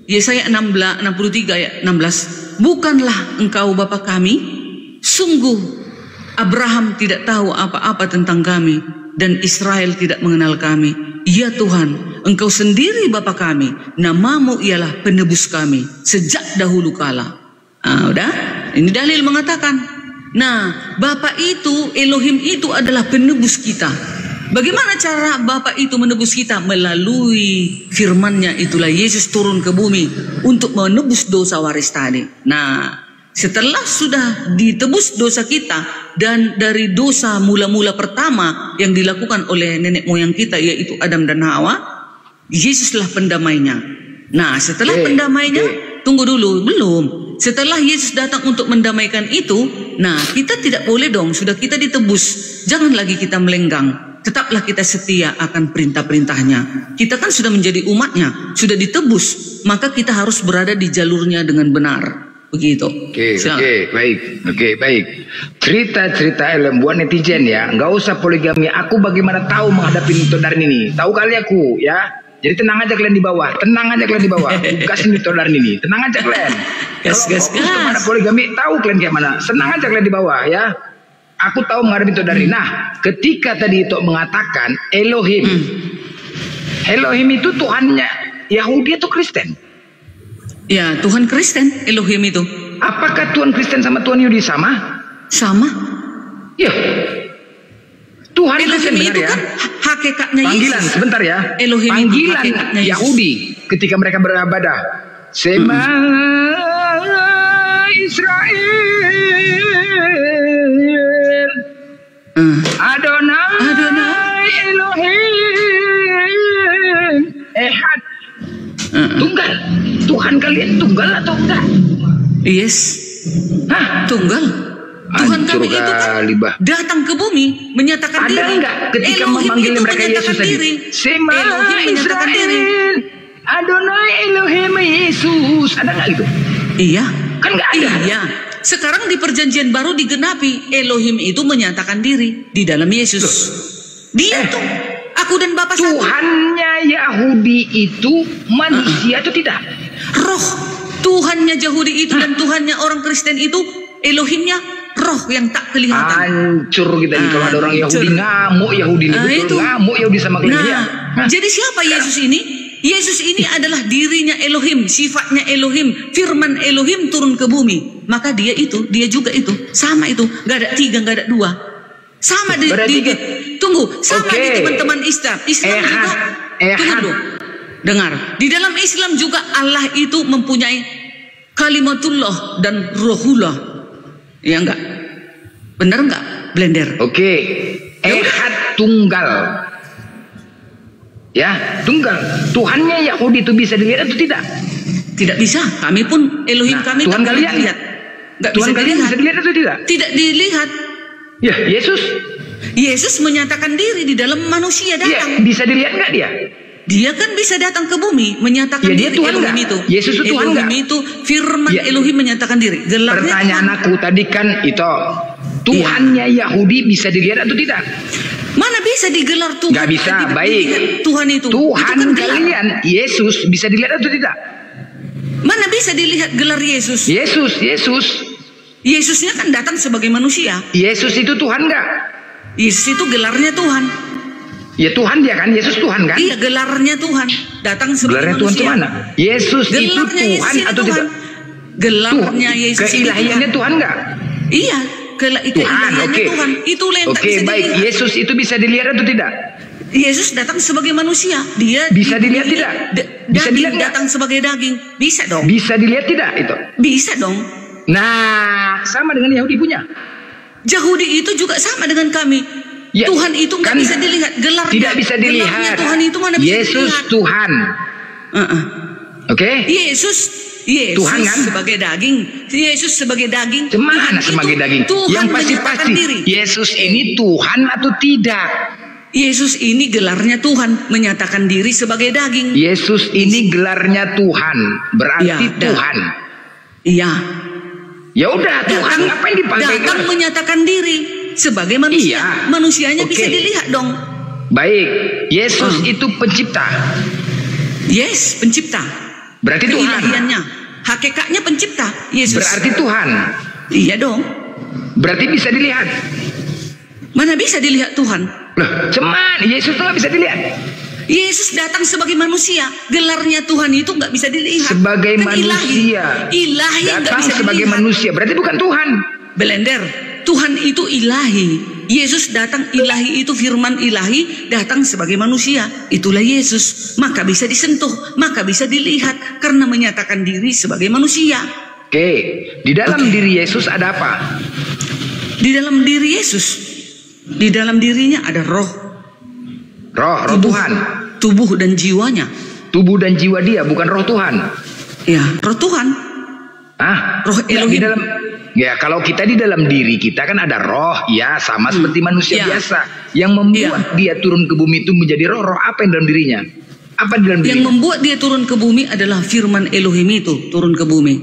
Yesaya 63 ayat 16, bukanlah engkau Bapa kami, sungguh Abraham tidak tahu apa-apa tentang kami, dan Israel tidak mengenal kami. Ya Tuhan, engkau sendiri Bapa kami, namamu ialah penebus kami sejak dahulu kala. Udah, ini dalil mengatakan. Nah, Bapa itu, Elohim itu adalah penebus kita. Bagaimana cara Bapa itu menebus kita? Melalui firman-Nya, itulah Yesus turun ke bumi untuk menebus dosa waris tadi. Nah, setelah sudah ditebus dosa kita, dan dari dosa mula-mula pertama yang dilakukan oleh nenek moyang kita, yaitu Adam dan Hawa, Yesuslah pendamainya. Nah, setelah pendamainya, tunggu dulu, belum. Setelah Yesus datang untuk mendamaikan itu, nah kita tidak boleh dong, sudah kita ditebus, jangan lagi kita melenggang. Tetaplah kita setia akan perintah-perintahnya. Kita kan sudah menjadi umatnya, sudah ditebus, maka kita harus berada di jalurnya dengan benar. Begitu. Oke, baik. Cerita-cerita buat netizen ya, nggak usah poligami. Aku bagaimana tahu menghadapi Darni ini? Tahu kali aku ya. Jadi tenang aja kalian di bawah, kasih Darni ini, tenang aja kalian. Kalau kemana poligami, tahu kalian kayak mana? Senang aja kalian di bawah ya. Aku tahu menghadapi Darni. Nah, ketika tadi itu mengatakan Elohim, Elohim itu Tuhannya Yahudi atau Kristen? Ya, Tuhan Kristen, Elohim itu. Apakah Tuhan Kristen sama Tuhan Yahudi sama? Sama. Ya. Tuhan Elohim Kristen itu benar, kan ya? hakikatnya Panggilan, Yesus. sebentar ya. Elohim itu Panggilan hakikatnya Yesus. Yahudi ketika mereka beribadah. Sema Israel. Adonai Elohim Ehad. Tunggal. Tuhan kalian tunggal atau enggak? Yes. Hah? Tunggal. Tuhan Hancur kami itu kan kali, bah. datang ke bumi menyatakan Ada diri. enggak ketika Elohim memanggil itu mereka menyatakan Yesus tadi? diri. Sema Elohim menyatakan diri. Israel. Adonai Elohim Yesus. Ada enggak itu? Iya. Kan enggak ada. Iya. Sekarang di perjanjian baru digenapi. Elohim itu menyatakan diri di dalam Yesus. Dia tuh. Aku dan Bapa satu. Tuhannya Yahudi itu manusia atau tidak? Roh. Tuhannya Yahudi itu dan Tuhannya orang Kristen itu Elohimnya roh yang tak kelihatan. Hancur kita ini kalau ada orang Yahudi ngamuk Yahudi ini betul ngamuk Yahudi sama kalian. Jadi siapa Yesus ini? Yesus ini adalah dirinya Elohim, sifatnya Elohim, firman Elohim turun ke bumi. Maka dia itu, dia juga itu, sama itu, gak ada tiga, gak ada dua. Sama tunggu, sama di teman-teman Islam. Islam juga, tunggu dulu. Dengar, di dalam Islam juga Allah itu mempunyai kalimatullah dan rohullah. Ya enggak? Benar enggak, Blender? Oke. Ehad tunggal. Ya, tunggal. Tuhannya Yahudi itu bisa dilihat atau tidak? Tidak bisa. Kami pun Elohim kami Tuhan tak kalian dilihat. Enggak Tuhan bisa kalian dilihat. bisa dilihat atau tidak? Tidak dilihat. Ya, Yesus. Yesus menyatakan diri di dalam manusia Ya, datang. bisa dilihat enggak dia? Dia kan bisa datang ke bumi menyatakan Ya, dia diri. Tuhan Elohim enggak? itu. Yesus itu Tuhan Elohim enggak? itu firman Ya. Elohim menyatakan diri. Gelarnya Pertanyaan Tuhan. aku tadi kan itu Tuhannya Yahudi bisa dilihat atau tidak? Mana bisa digelar Tuhan? Nggak bisa, Tidak baik. dilihat Tuhan itu. Tuhan Itu kan gelar. kalian Yesus bisa dilihat atau tidak? Mana bisa dilihat gelar Yesus? Yesus. Yesusnya kan datang sebagai manusia. Yesus itu Tuhan enggak? Yesus itu gelarnya Tuhan. Ya Tuhan dia kan, Yesus Tuhan kan? Iya, gelarnya Tuhan. Datang sebagai Gelarnya Tuhan manusia. itu mana? Yesus itu Gelarnya Yesus Tuhan ini atau Tuhan. tidak? Gelarnya Yesus ini Keilahiannya Tuhan. Tuhan enggak? Iya, Tuhan, keilahiannya oke. Tuhan. Itu yang tak Oke, bisa baik. dilihat. Yesus itu bisa dilihat atau tidak? Yesus datang sebagai manusia. Dia Bisa dilihat tidak? Bisa Daging dilihat nggak? datang sebagai daging. Bisa dong. Bisa dilihat tidak itu? Bisa dong. Nah, sama dengan Yahudi punya. Yahudi itu juga sama dengan kami. Ya, Tuhan itu nggak kan bisa dilihat. Gelarnya. Tidak bisa Gelarnya dilihat. Tuhan itu mana bisa Yesus dilihat. Tuhan. Oke? Yesus Tuhan kan? sebagai daging. Yesus sebagai daging. Mana Tuhan sebagai itu, daging? Tuhan Yang menyatakan pasti-pasti diri. Yesus ini Tuhan atau tidak? Yesus ini gelarnya Tuhan, menyatakan diri sebagai daging. Yesus ini gelarnya Tuhan, berarti Ya, Tuhan. Iya. Ya udah, Tuhan ngapain dipakai Datang gelar? menyatakan diri sebagai manusia. Iya. Manusianya Oke. bisa dilihat dong. Baik, Yesus itu pencipta. Yes, pencipta. Berarti Tuhan. Keilahiannya, hakikatnya pencipta. Yesus. Berarti Tuhan. Iya dong. Berarti bisa dilihat. Mana bisa dilihat Tuhan? Loh, cuman Yesus tuh nggak bisa dilihat. Yesus datang sebagai manusia. Gelarnya Tuhan itu nggak bisa dilihat. Sebagai Kan manusia. Ilahi nggak Datang bisa sebagai dilihat. manusia, berarti bukan Tuhan. Belender. Tuhan itu ilahi. Yesus datang ilahi itu firman ilahi datang sebagai manusia. Itulah Yesus. Maka bisa disentuh, maka bisa dilihat karena menyatakan diri sebagai manusia. Oke, di dalam diri Yesus ada apa? Di dalam diri Yesus, di dalam dirinya ada roh, Roh Tuhan. tubuh dan jiwanya. Tubuh dan jiwa dia, bukan roh Tuhan. Ya, roh Tuhan. Roh Ya, Elohim. di dalam, ya kalau kita di dalam diri kita kan ada roh, ya sama seperti manusia Ya. biasa. Yang membuat dia turun ke bumi itu menjadi roh. Roh apa yang dalam dirinya? Apa di dalam Yang dirinya? membuat dia turun ke bumi adalah firman Elohim itu turun ke bumi.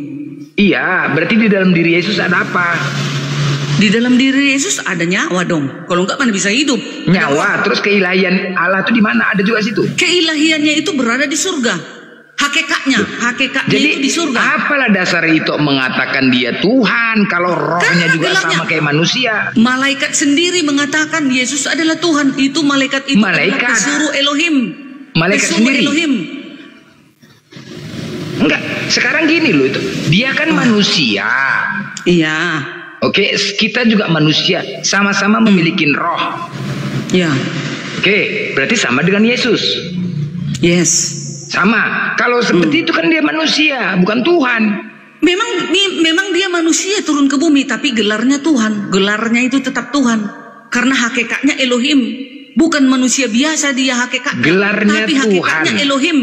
Iya, berarti di dalam diri Yesus ada apa? Di dalam diri Yesus ada nyawa dong. Kalau enggak mana bisa hidup? Nyawa, terus keilahian Allah itu di mana? Ada juga situ. Keilahiannya itu berada di surga. Hakikatnya Jadi itu di surga. apalah dasar itu mengatakan dia Tuhan kalau rohnya Karena juga gelarnya. sama kayak manusia? Malaikat sendiri mengatakan Yesus adalah Tuhan. Itu malaikat itu Malaikat. adalah pesuruh Elohim. Malaikat Pesuruh sendiri. Elohim. Enggak, sekarang gini loh itu. Dia kan manusia. Iya. Oke, kita juga manusia, sama-sama memiliki roh. Ya. Oke, berarti sama dengan Yesus. Yes. Sama. Kalau seperti itu kan dia manusia, bukan Tuhan. Memang dia manusia turun ke bumi, tapi gelarnya Tuhan. Gelarnya itu tetap Tuhan. Karena hakikatnya Elohim. Bukan manusia biasa dia hakikatnya. Gelarnya tapi hakikatnya Tuhan. Elohim.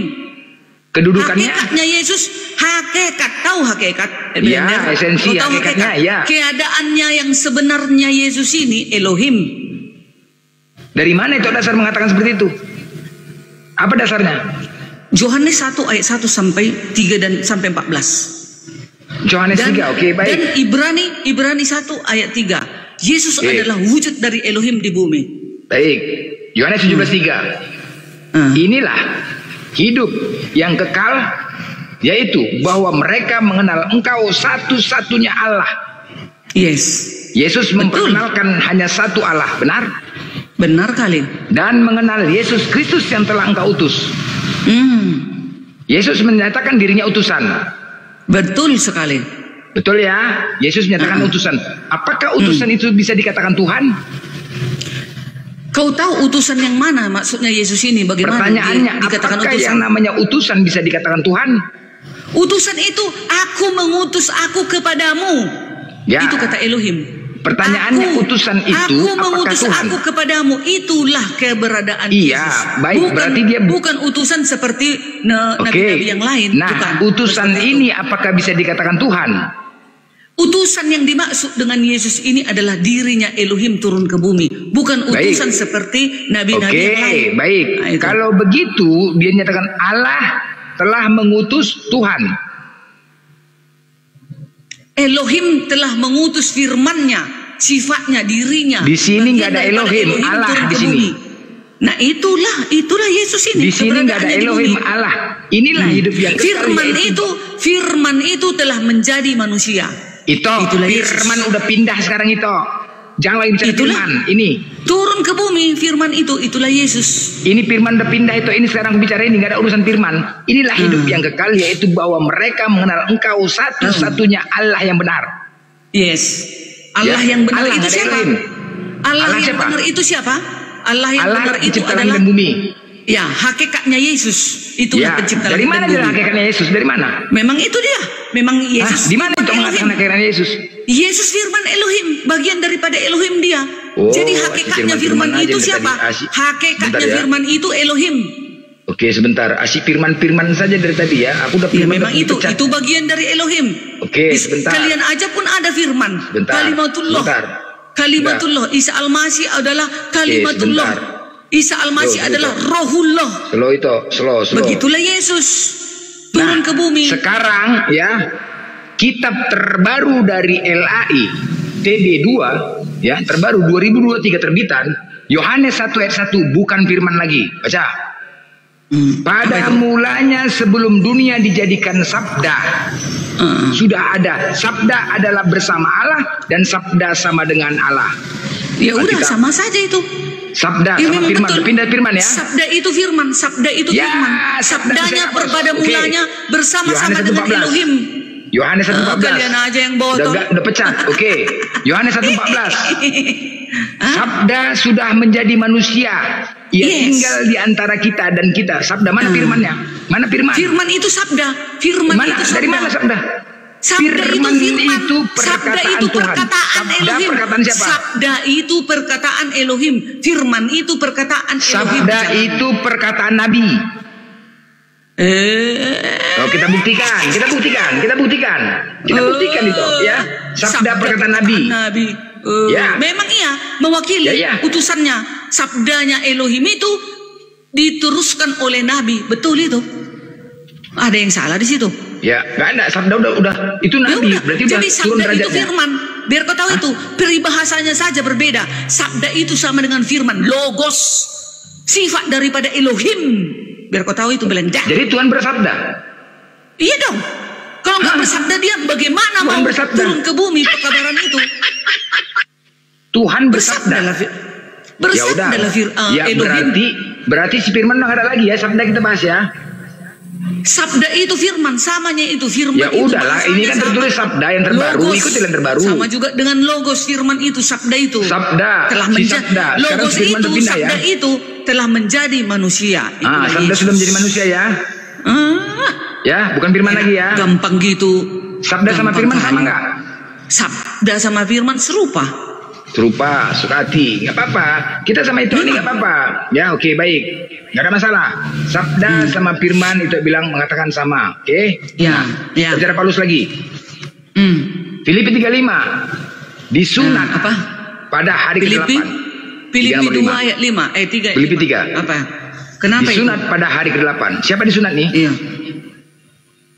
Kedudukannya? Hakikatnya Yesus, hakikat. Tahu hakikat? Ya, esensi hakikatnya, ya. Keadaannya yang sebenarnya Yesus ini Elohim. Dari mana itu dasar mengatakan seperti itu? Apa dasarnya? Yohanes 1 ayat 1 sampai 3 dan sampai 14. Yohanes 3, oke, baik. Dan Ibrani 1 ayat 3. Yesus adalah wujud dari Elohim di bumi. Baik. Yohanes 17:3. Inilah hidup yang kekal, yaitu bahwa mereka mengenal Engkau satu-satunya Allah. Yes. Yesus memperkenalkan hanya satu Allah, benar? Benar kali. Dan mengenal Yesus Kristus yang telah Engkau utus. Yesus menyatakan dirinya utusan. Betul sekali. Betul ya? Yesus menyatakan utusan. Apakah utusan itu bisa dikatakan Tuhan? Kau tahu utusan yang mana maksudnya Yesus ini? Bagaimana pertanyaannya, dikatakan apakah utusan? yang namanya utusan bisa dikatakan Tuhan? Utusan itu, aku mengutus aku kepadamu. Ya. Itu kata Elohim. Pertanyaannya, utusan itu aku apakah mengutus Tuhan? aku kepadamu. Itulah keberadaan Iya, Yesus. baik. Berarti dia bukan utusan seperti nabi-nabi yang lain. Nah, bukan. utusan ini apakah bisa dikatakan Tuhan? Utusan yang dimaksud dengan Yesus ini adalah dirinya Elohim turun ke bumi, bukan utusan seperti nabi-nabi yang lain. Baik. Nah, kalau begitu, dia nyatakan Allah telah mengutus Tuhan. Elohim telah mengutus firman-Nya, sifatnya, dirinya. Di sini nggak ada Elohim, Allah turun di ke sini. bumi. Nah, itulah Yesus ini. Di sini nggak ada Elohim, Allah. Inilah hidup yang kekal. Firman itu telah menjadi manusia. Itulah firman Yesus. Udah pindah sekarang itu. Jangan lagi bicara firman. Ini turun ke bumi firman itu. Itulah Yesus. Ini firman udah pindah itu. Ini sekarang bicara ini nggak ada urusan firman. Inilah hidup yang kekal, yaitu bahwa mereka mengenal Engkau satu-satunya Allah yang benar. Yes. Allah yang benar itu siapa? Allah yang benar itu siapa? Allah yang benar itu adalah bumi. Ya, hakikatnya Yesus. Itulah pencipta langit dan bumi. Dari mana dia hakikatnya Yesus? Dari mana? Memang itu dia. Memang Yesus. Di mana itu mengatakan hakikatnya Yesus? Yesus firman Elohim, bagian daripada Elohim dia. Jadi hakikatnya firman itu siapa? Hakikatnya firman itu Elohim. Oke, sebentar. Asyik firman-firman saja dari tadi ya. Aku udah firman. Memang itu bagian dari Elohim. Oke, sebentar. Kalian aja pun ada firman. Kalimatullah. Kalimatullah. Isa Al-Masih adalah kalimatullah. Isa Al-Masih adalah Rohullah. Slow. Begitulah Yesus turun ke bumi. Sekarang ya, kitab terbaru dari LAI TB2 ya, terbaru 2023 terbitan, Yohanes 1 ayat 1, bukan firman lagi. Baca. Pada mulanya sebelum dunia dijadikan sabda, sudah ada. Sabda adalah bersama Allah dan sabda sama dengan Allah. Ya udah, sama saja itu. Sabda sama firman, pindah firman ya. Sabda itu firman, sabda itu firman. Sabdanya pada mulanya bersama-sama dengan Elohim. Yohanes 1:14. Kalian aja yang botol. Udah pecat. Oke. Yohanes 1:14. Sabda sudah menjadi manusia. Ia tinggal di antara kita dan kita. Sabda mana firmannya? Mana firman? Firman itu sabda. Firman mana? itu sabda. Dari mana sabda? Sabda firman itu firman. Itu Sabda itu perkataan Elohim. Perkataan siapa? Sabda itu perkataan Elohim. Firman itu perkataan Elohim. Sabda itu perkataan Nabi. Oh, kita buktikan itu ya. Sabda perkataan Nabi. Memang iya mewakili utusannya. Sabdanya Elohim itu diteruskan oleh Nabi. Betul itu. Ada yang salah di situ? Ya, nggak ada. Sabda udah itu Nabi. Berarti jadi udah turun sabda derajatnya. itu firman. Biar kau tahu itu peribahasanya saja berbeda. Sabda itu sama dengan firman, logos, sifat daripada Elohim. Biar kau tahu itu belanja. Jadi Tuhan bersabda. Iya dong. Kalau nggak bersabda dia bagaimana Tuhan mau bersabda. turun ke bumi pekabaran itu? Tuhan bersabda. Bersabda adalah Elohim. Berarti si firman nggak ada lagi ya. Sabda kita bahas ya. Sabda itu firman, samanya itu firman. Ya udahlah, ini kan tertulis sabda yang terbaru, ikut yang terbaru. Sama juga dengan logos firman itu, sabda itu. Sabda, telah si sabda. Logos itu, sabda itu telah menjadi manusia. Sabda sudah menjadi manusia ya. Ya, bukan firman lagi ya. Gampang gitu. Sabda sama firman sama enggak? Sabda sama firman serupa. Serupa, suka hati, nggak apa-apa. Kita sama itu ini nggak apa-apa. Ya, oke, baik, nggak ada masalah. Sabda sama firman itu bilang mengatakan sama, oke? Ya, ya. Bicara Paulus lagi. Filipi 35 disunat apa? Pada hari ke-8. Filipi 2 ayat 5, 3. Filipi 3. Apa? Kenapa disunat itu? pada hari ke-8. Siapa disunat nih? Iya.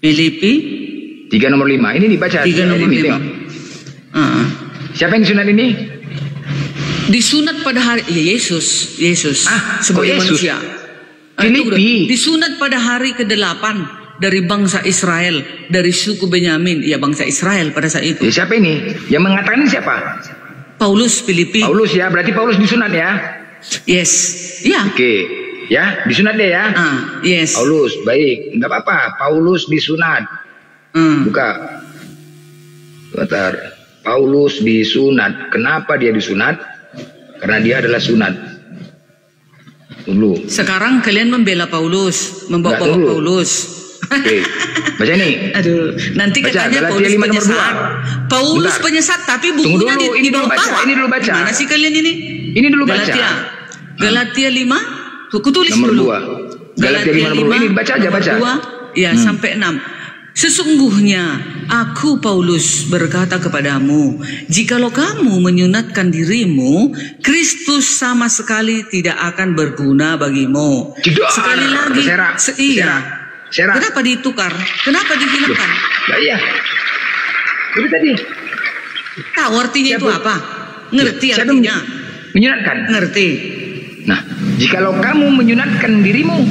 Filipi 3 nomor 5. Ini dibaca. 3 nomor 5. Siapa yang disunat ini? Disunat pada hari Yesus sebagai Yesus? manusia. Filipi disunat pada hari ke-8 dari bangsa Israel, dari suku Benyamin, ya bangsa Israel pada saat itu. Ya, siapa ini? Yang mengatakan ini siapa? Paulus Filipi. Paulus ya, berarti Paulus disunat ya? Yes, ya. Oke, ya disunat deh ya. Yes. Paulus, baik, nggak apa-apa. Paulus disunat. Buka. Bentar. Paulus disunat. Kenapa dia disunat? Karena dia adalah sunat. Dulu. Sekarang kalian membela Paulus, membawa Paulus. Oke, baca ini. Aduh, nanti baca, katanya Galatia Paulus 5 nomor penyesat. 2. Paulus Bentar. penyesat, tapi bukunya di bawah. Ini dulu baca. Gimana sih kalian ini? Ini dulu baca. Galatia 5, aku tulis nomor dulu. 2. Galatia 5 nomor 2. Ini baca aja, baca. 2, ya sampai 6. Sesungguhnya aku Paulus berkata kepadamu, jikalau kamu menyunatkan dirimu, Kristus sama sekali tidak akan berguna bagimu. Sekali lagi, Serak. Kenapa ditukar? Kenapa dihinakan? Iya. Itu tadi. Tahu artinya itu apa? Ngerti artinya? Menyunatkan. Ngerti. Nah, jikalau kamu menyunatkan dirimu,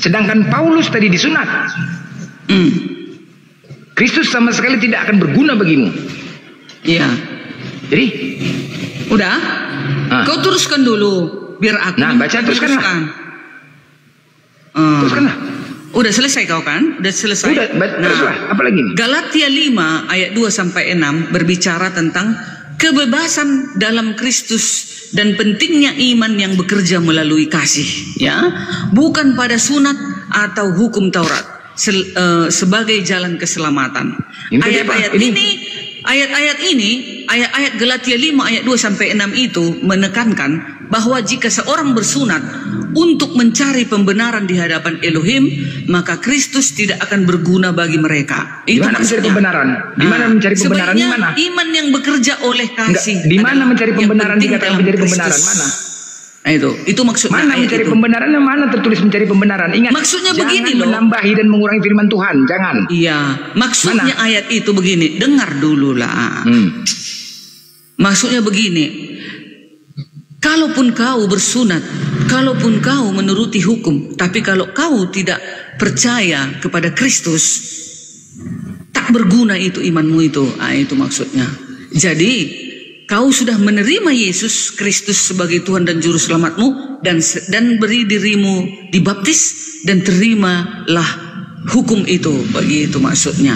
sedangkan Paulus tadi disunat, Kristus sama sekali tidak akan berguna bagimu. Iya. Jadi, udah? Kau teruskan dulu, biar aku. Nah, baca teruskanlah. Teruskanlah. Udah selesai kau kan? Udah selesai. Udah, teruslah. Apa lagi nih? Galatia 5 ayat 2 sampai 6 berbicara tentang kebebasan dalam Kristus dan pentingnya iman yang bekerja melalui kasih, ya, bukan pada sunat atau hukum Taurat sebagai jalan keselamatan. Ayat-ayat ini, ayat Galatia 5 ayat 2 sampai 6 itu menekankan bahwa jika seorang bersunat untuk mencari pembenaran di hadapan Elohim, maka Kristus tidak akan berguna bagi mereka. Itu Dimana mencari pembenaran? Di mana mencari pembenaran? Di mana? Iman yang bekerja oleh kasih. Di mana mencari pembenaran? Dikatakan mencari pembenaran mana? Itu maksudnya. Mana mencari pembenaran? Mana tertulis mencari pembenaran? Ingat, maksudnya jangan begini loh. menambahi dan mengurangi firman Tuhan, jangan. Iya, maksudnya ayat itu begini. Dengar dulu lah. Maksudnya begini. Kalaupun kau bersunat, kalaupun kau menuruti hukum, tapi kalau kau tidak percaya kepada Kristus, tak berguna itu imanmu itu. Itu maksudnya. Jadi kau sudah menerima Yesus Kristus sebagai Tuhan dan Juru Selamatmu, dan beri dirimu dibaptis dan terimalah hukum itu. Begitu maksudnya.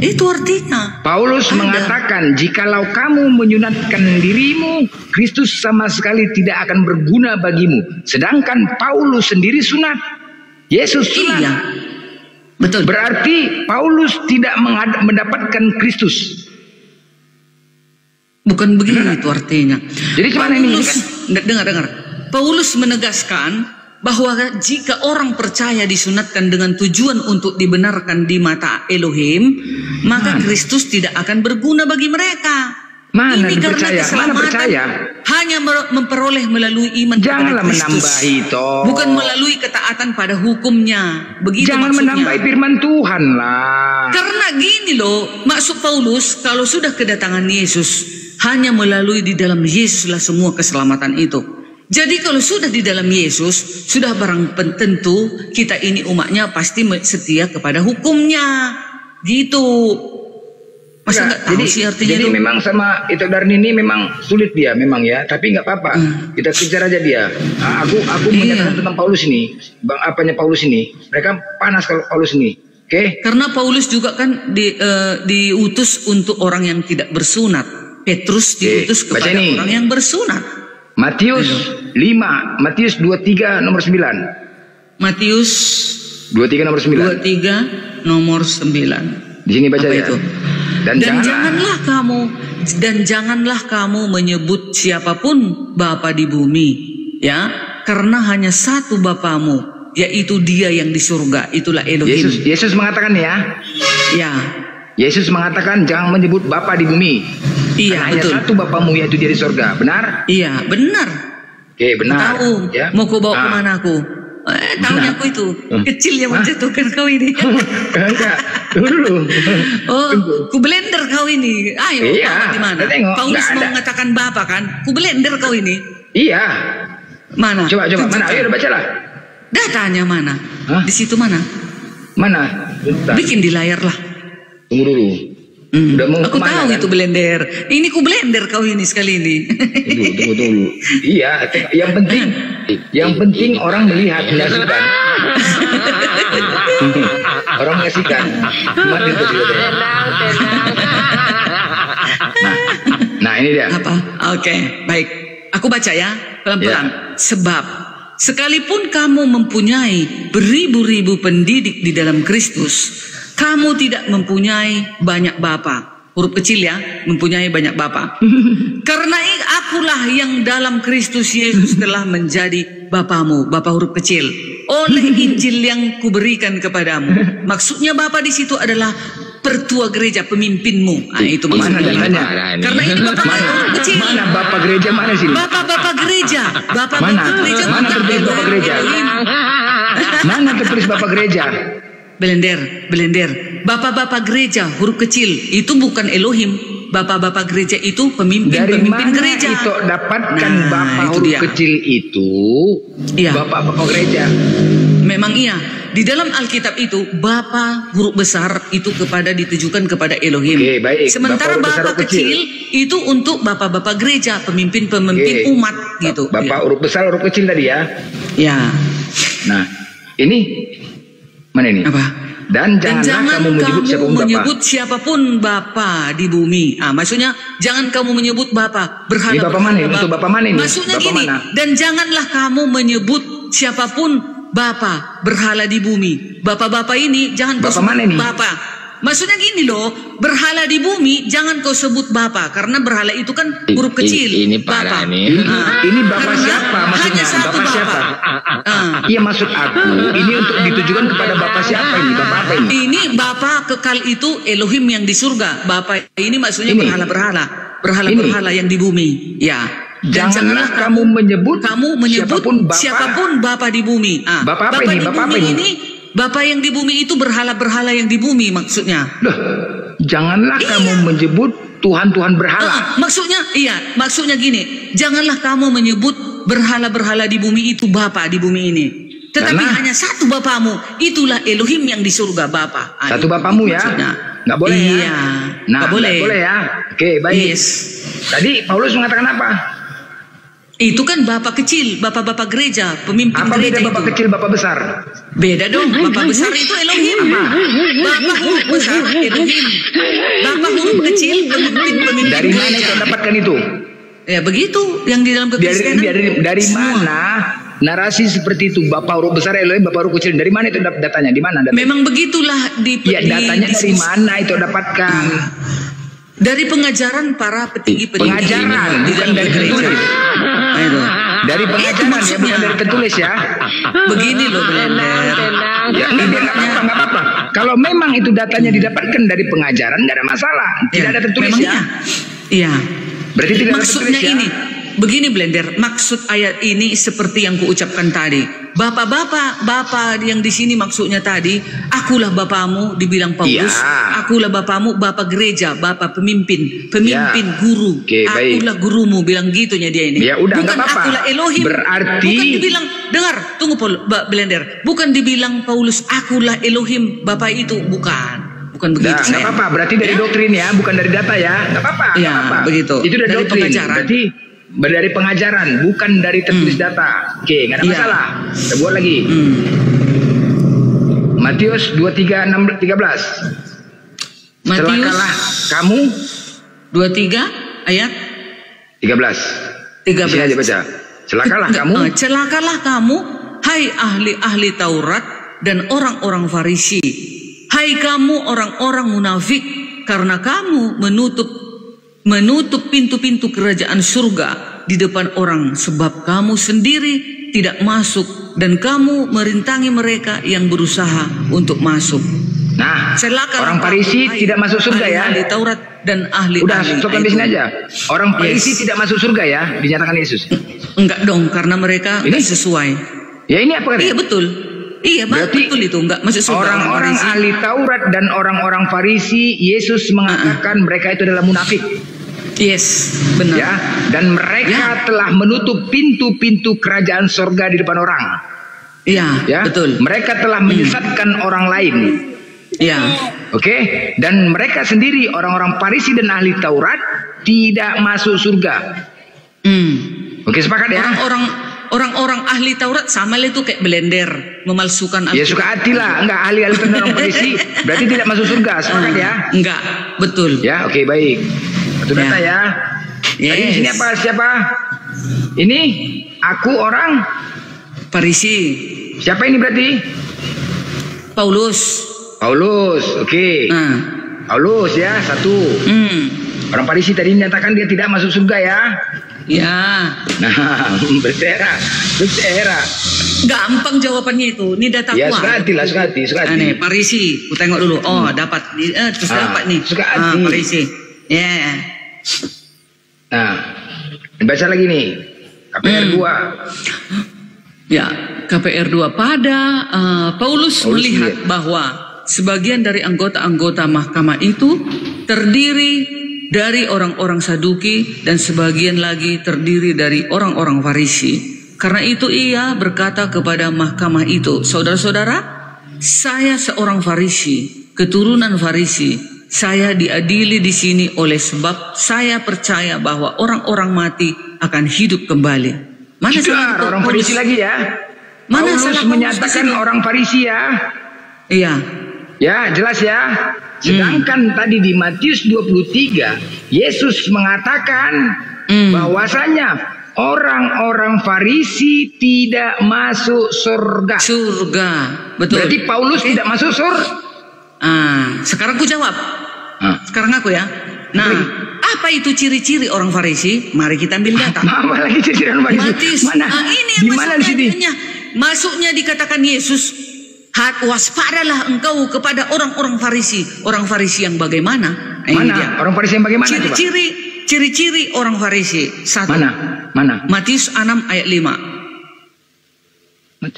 Itu artinya. Paulus mengatakan, jikalau kamu menyunatkan dirimu, Kristus sama sekali tidak akan berguna bagimu. Sedangkan Paulus sendiri sunat. Yesus sunat. Iya. Betul. Berarti Paulus tidak mendapatkan Kristus. Bukan begitu itu artinya. Jadi gimana ini kan? Dengar. Paulus menegaskan bahwa jika orang percaya disunatkan dengan tujuan untuk dibenarkan di mata Elohim, maka Kristus tidak akan berguna bagi mereka. Mana ini percaya? Mana percaya? Hanya memperoleh melalui iman kepada Kristus. Menambahi toh. Bukan melalui ketaatan pada hukumnya. Begitu jangan maksudnya. Menambahi firman Tuhan lah. Karena gini loh, maksud Paulus, kalau sudah kedatangan Yesus, hanya melalui di dalam Yesuslah semua keselamatan itu. Jadi kalau sudah di dalam Yesus, sudah barang tentu kita ini umatnya pasti setia kepada hukumnya. Gitu. Masa nggak tahu sih artinya jadi itu? Memang sama itu Darni ini memang sulit dia memang ya, tapi nggak apa-apa. Kita kejar aja dia. Aku menyatakan tentang Paulus ini, apanya Paulus ini. Mereka panas kalau Paulus ini. Oke? Karena Paulus juga kan diutus untuk orang yang tidak bersunat. Petrus diutus kepada orang yang bersunat. Matius 5, Matius 23 nomor 9. Matius 23 nomor 9. 23 nomor 9. Di sini baca apa ya. itu? Dan janganlah kamu menyebut siapapun bapa di bumi, ya, karena hanya satu bapamu, yaitu Dia yang di surga, itulah Elohim. Yesus mengatakan ya. Ya. Yesus mengatakan jangan menyebut bapa di bumi. Iya, hanya betul. satu bapamu, yaitu Dia di surga. Benar? Iya, benar. Oke, benar. Tahu, ya. mau kau bawa kemana aku? Tahunya aku itu kecil yang menjatuhkan kau ini. Enggak, dulu. Oh, ku blender kau ini. Ayo, iya, di mana? Paulus mau mengatakan Bapa kan? Ku blender kau ini. Iya. Mana? Coba, mana? Ayo bacalah. Datanya mana? Hah? Di situ mana? Mana? Bentar. Bikin di layar lah. Tunggu dulu. Udah mau aku tahu kan? Itu blender. Ini ku blender kau ini sekali ini. Tunggu. Iya, yang penting orang melihat, menyaksikan. Orang menyaksikan. Nah, ini dia. Apa? Oke, baik. Aku baca ya, pelan-pelan. Ya. Sebab sekalipun kamu mempunyai beribu-ribu pendidik di dalam Kristus, kamu tidak mempunyai banyak bapa. Huruf kecil ya, mempunyai banyak bapa. Karena akulah yang dalam Kristus Yesus telah menjadi bapamu, bapa huruf kecil, oleh Injil yang kuberikan kepadamu. Maksudnya bapa di situ adalah pertua gereja, pemimpinmu. Nah, itu maksudnya. Karena ini bapa huruf kecil. Mana bapa gereja, mana sini? Bapak gereja. Mana tertulis bapa gereja? Mana tertulis bapa gereja? Belender. Bapak-bapak gereja huruf kecil itu bukan Elohim. Bapak-bapak gereja itu pemimpin gereja. Itu dapatkan bapak itu huruf dia. Kecil itu. Iya. Bapak-bapak gereja. Memang iya. Di dalam Alkitab itu bapak huruf besar itu ditujukan kepada Elohim. Oke, baik. Sementara bapak kecil itu untuk bapak-bapak gereja, pemimpin umat gitu. Bapak huruf besar huruf kecil tadi ya. Ya. Nah, ini mana ini? Apa? Dan jangan kamu menyebut siapapun bapa di bumi. Maksudnya jangan kamu menyebut bapa berhala. Ini bapak mana? Untuk bapak mana ini? Maksudnya bapak gini. Mana? Dan janganlah kamu menyebut siapapun bapa berhala di bumi. Bapak-bapak ini jangan kau sebut bapa. Maksudnya gini loh, berhala di bumi jangan kau sebut bapa, karena berhala itu kan huruf kecil. Ini parah nih. Ini bapak siapa maksudnya? Bapak siapa? Iya, maksud aku ini untuk ditujukan kepada bapak siapa ini? Bapak apa ini? Ini bapak kekal itu Elohim yang di surga. Bapak ini maksudnya berhala yang di bumi. Ya. Dan janganlah kamu menyebut siapapun bapa di bumi. Bapak apa ini? Bapak apa ini? Bapak yang di bumi itu berhala-berhala yang di bumi maksudnya. Loh, janganlah kamu menyebut Tuhan-Tuhan berhala. Maksudnya gini, janganlah kamu menyebut berhala-berhala di bumi itu Bapa di bumi ini. Tetapi hanya satu Bapamu, itulah Elohim yang di surga, Bapa. Satu Bapamu ya? Nggak boleh ya? Nggak boleh ya? Oke, baik. Yes. Tadi Paulus mengatakan apa? Itu kan bapak kecil, bapak-bapak gereja, pemimpin apa gereja beda bapak itu. kecil, bapak besar? Beda dong, bapak besar itu Elohim. Bapak huruf besar Elohim. Bapak huruf kecil pemimpin dari gereja. Mana kita dapatkan itu? Ya begitu, yang di dalam kekristenan. Dari mana narasi seperti itu? Bapak huruf besar Elohim, bapak huruf kecil. Dari mana itu datanya? Di mana datanya? Memang begitulah datanya dari mana itu dapatkan? Dari pengajaran para petinggi-petinggi. Pengajaran, bukan dari tertulis. Dari pengajaran ya, bukan dari tertulis ya. Begini loh, blender. Ya, nggak apa-apa. Kalau memang itu datanya didapatkan dari pengajaran, nggak ada masalah. Tidak ada tertulis ya. Iya. Berarti tidak maksudnya ada tertulis ini. ya. Begini blender, maksud ayat ini seperti yang kuucapkan tadi. Bapak yang di sini maksudnya tadi, akulah bapamu dibilang Paulus, akulah bapamu, bapak gereja, bapak pemimpin, guru. Akulah gurumu, bilang gitunya dia ini. Ya udah, bukan akulah Elohim. Berarti bukan dibilang, dengar, tunggu blender. Bukan dibilang Paulus akulah Elohim, bapak itu bukan begitu. Nggak apa-apa, berarti dari doktrin ya, bukan dari data ya. Nggak apa-apa. Ya, begitu. Itu dari doktrin. Pengajaran. Berarti dari pengajaran, bukan dari tertulis data. Oke, nggak ada masalah. Kita buat lagi. Matius 23:13. Celakalah kamu. 23 ayat 13. Di sini aja baca. Celakalah kamu. Celakalah kamu, hai ahli-ahli Taurat dan orang-orang Farisi. Hai kamu orang-orang munafik, karena kamu menutup pintu-pintu kerajaan surga di depan orang, sebab kamu sendiri tidak masuk dan kamu merintangi mereka yang berusaha untuk masuk. Nah, celakalah orang Farisi tidak masuk surga ya. Ahli Taurat dan ahli. Udah, stop sampai sini aja. Orang Farisi tidak masuk surga ya, dinyatakan Yesus. Enggak dong, karena mereka enggak sesuai. Ya ini apa kan? Iya betul. Iya betul itu, enggak masuk surga. Orang-orang ahli Taurat dan orang-orang Farisi, Yesus mengatakan mereka itu adalah munafik. Yes, benar. Ya, dan mereka telah menutup pintu-pintu kerajaan surga di depan orang. Iya, ya, betul. Mereka telah menyesatkan orang lain. Ya. Oke, dan mereka sendiri orang-orang Farisi dan ahli Taurat tidak masuk surga. Oke, sepakat ya? Orang-orang ahli Taurat sama itu kayak blender, memalsukan Alkitab. Ya suka hati lah, enggak ahli-ahli Taurat orang Farisi berarti tidak masuk surga, sepakat ya? Enggak, betul. Ya, oke, baik. Satu data ya. Tadi di sini apa? Siapa? Ini aku orang Farisi. Siapa ini berarti? Paulus, oke. Paulus ya, satu. Orang Farisi tadi menyatakan dia tidak masuk surga ya. Ya. Nah, bersera. Gampang jawabannya itu. Ini data ya, kuat. Ya, suka hati. Nih, Farisi. Ku tengok dulu. Oh, dapat. Terus dapat nih. Suka hati. Farisi. Ya. Nah, baca lagi nih. KPR 2. Ya, KPR 2 pada Paulus melihat bahwa sebagian dari anggota-anggota mahkamah itu terdiri dari orang-orang Saduki dan sebagian lagi terdiri dari orang-orang Farisi. Karena itu ia berkata kepada mahkamah itu, saudara-saudara, saya seorang Farisi, keturunan Farisi. Saya diadili di sini oleh sebab saya percaya bahwa orang-orang mati akan hidup kembali. Mana salah orang Farisi lagi ya? Mana Paulus menyatakan orang Farisi ya? Iya. Ya, jelas ya. Sedangkan tadi di Matius 23, Yesus mengatakan bahwasanya orang-orang Farisi tidak masuk surga. Betul. Berarti Paulus tidak masuk surga. Sekarang aku jawab. Sekarang aku ya. Nah, apa itu ciri-ciri orang Farisi? Mari kita ambil data. Apa lagi ciri-ciri orang Farisi? Matius. Mana? Ini di mana di sini? Masuknya dikatakan Yesus, waspadalah engkau kepada orang-orang Farisi. Orang Farisi yang bagaimana? Mana? Dia. Orang Farisi yang bagaimana? Ciri-ciri orang Farisi. Satu. Mana? Matius 6 ayat 5.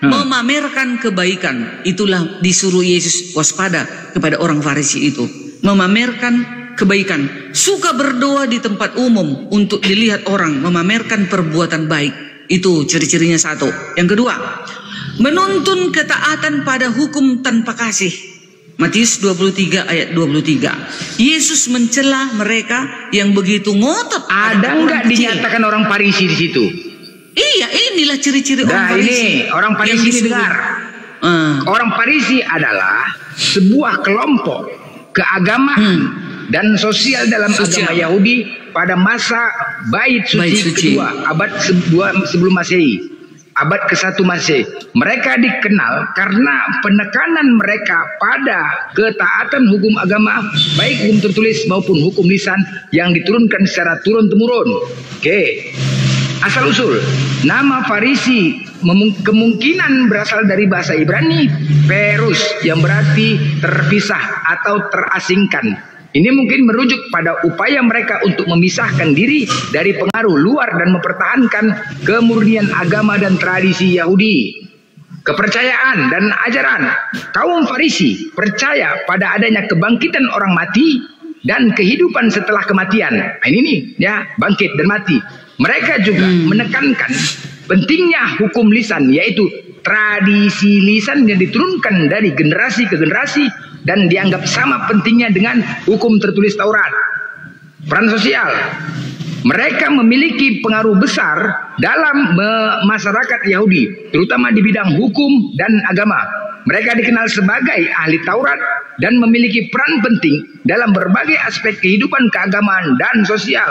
Memamerkan kebaikan. Itulah disuruh Yesus waspada kepada orang Farisi itu. Memamerkan kebaikan. Suka berdoa di tempat umum untuk dilihat orang. Memamerkan perbuatan baik. Itu ciri-cirinya satu. Yang kedua, menuntun ketaatan pada hukum tanpa kasih. Matius 23 ayat 23. Yesus mencela mereka yang begitu ngotot. Ada nggak dinyatakan orang Farisi di situ? Iya, inilah ciri-ciri orang Farisi. Ini orang Farisi ini dengar. Orang Farisi adalah sebuah kelompok keagamaan dan sosial dalam agama Yahudi pada masa Bait Suci kedua, abad sebelum Masehi, abad ke-1 Masehi. Mereka dikenal karena penekanan mereka pada ketaatan hukum agama, baik hukum tertulis maupun hukum lisan yang diturunkan secara turun-temurun. Oke. Asal usul nama Farisi kemungkinan berasal dari bahasa Ibrani perus yang berarti terpisah atau terasingkan. Ini mungkin merujuk pada upaya mereka untuk memisahkan diri dari pengaruh luar dan mempertahankan kemurnian agama dan tradisi Yahudi. Kepercayaan dan ajaran kaum Farisi percaya pada adanya kebangkitan orang mati dan kehidupan setelah kematian. Nah, ini nih ya, bangkit dan mati. Mereka juga menekankan pentingnya hukum lisan, yaitu tradisi lisan yang diturunkan dari generasi ke generasi dan dianggap sama pentingnya dengan hukum tertulis Taurat. Peran sosial, mereka memiliki pengaruh besar dalam masyarakat Yahudi, terutama di bidang hukum dan agama. Mereka dikenal sebagai ahli Taurat dan memiliki peran penting dalam berbagai aspek kehidupan keagamaan dan sosial.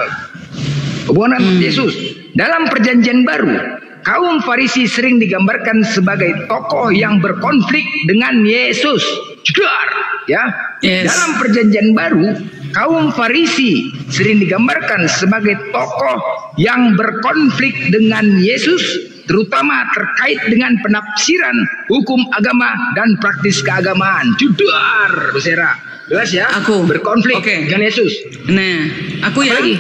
Hubungan dengan Yesus. Dalam perjanjian baru, kaum Farisi sering digambarkan sebagai tokoh yang berkonflik dengan Yesus. Jedar, ya. Yes. Dalam perjanjian baru, kaum Farisi sering digambarkan sebagai tokoh yang berkonflik dengan Yesus, terutama terkait dengan penafsiran hukum agama dan praktis keagamaan. Jedar, Besera. Jelas ya? Aku berkonflik dengan Yesus. Nah, aku ya. Lagi?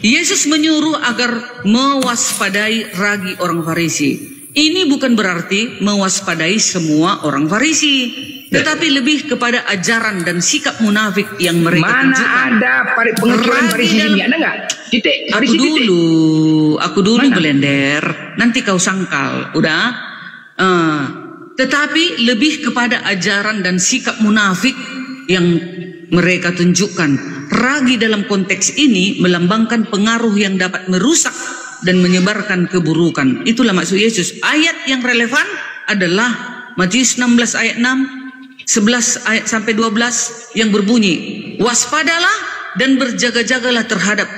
Yesus menyuruh agar mewaspadai ragi orang Farisi. Ini bukan berarti mewaspadai semua orang Farisi, tetapi lebih kepada ajaran dan sikap munafik yang mereka tunjukkan. Mana ada pengecualian Farisi ini? Ada nggak? Titik. Aku dulu Belender. Nanti kau sangkal, udah. Tetapi lebih kepada ajaran dan sikap munafik yang mereka tunjukkan. Ragi dalam konteks ini melambangkan pengaruh yang dapat merusak dan menyebarkan keburukan. Itulah maksud Yesus. Ayat yang relevan adalah Matius 16 ayat 6, 11 ayat sampai 12 yang berbunyi, waspadalah dan berjaga-jagalah terhadap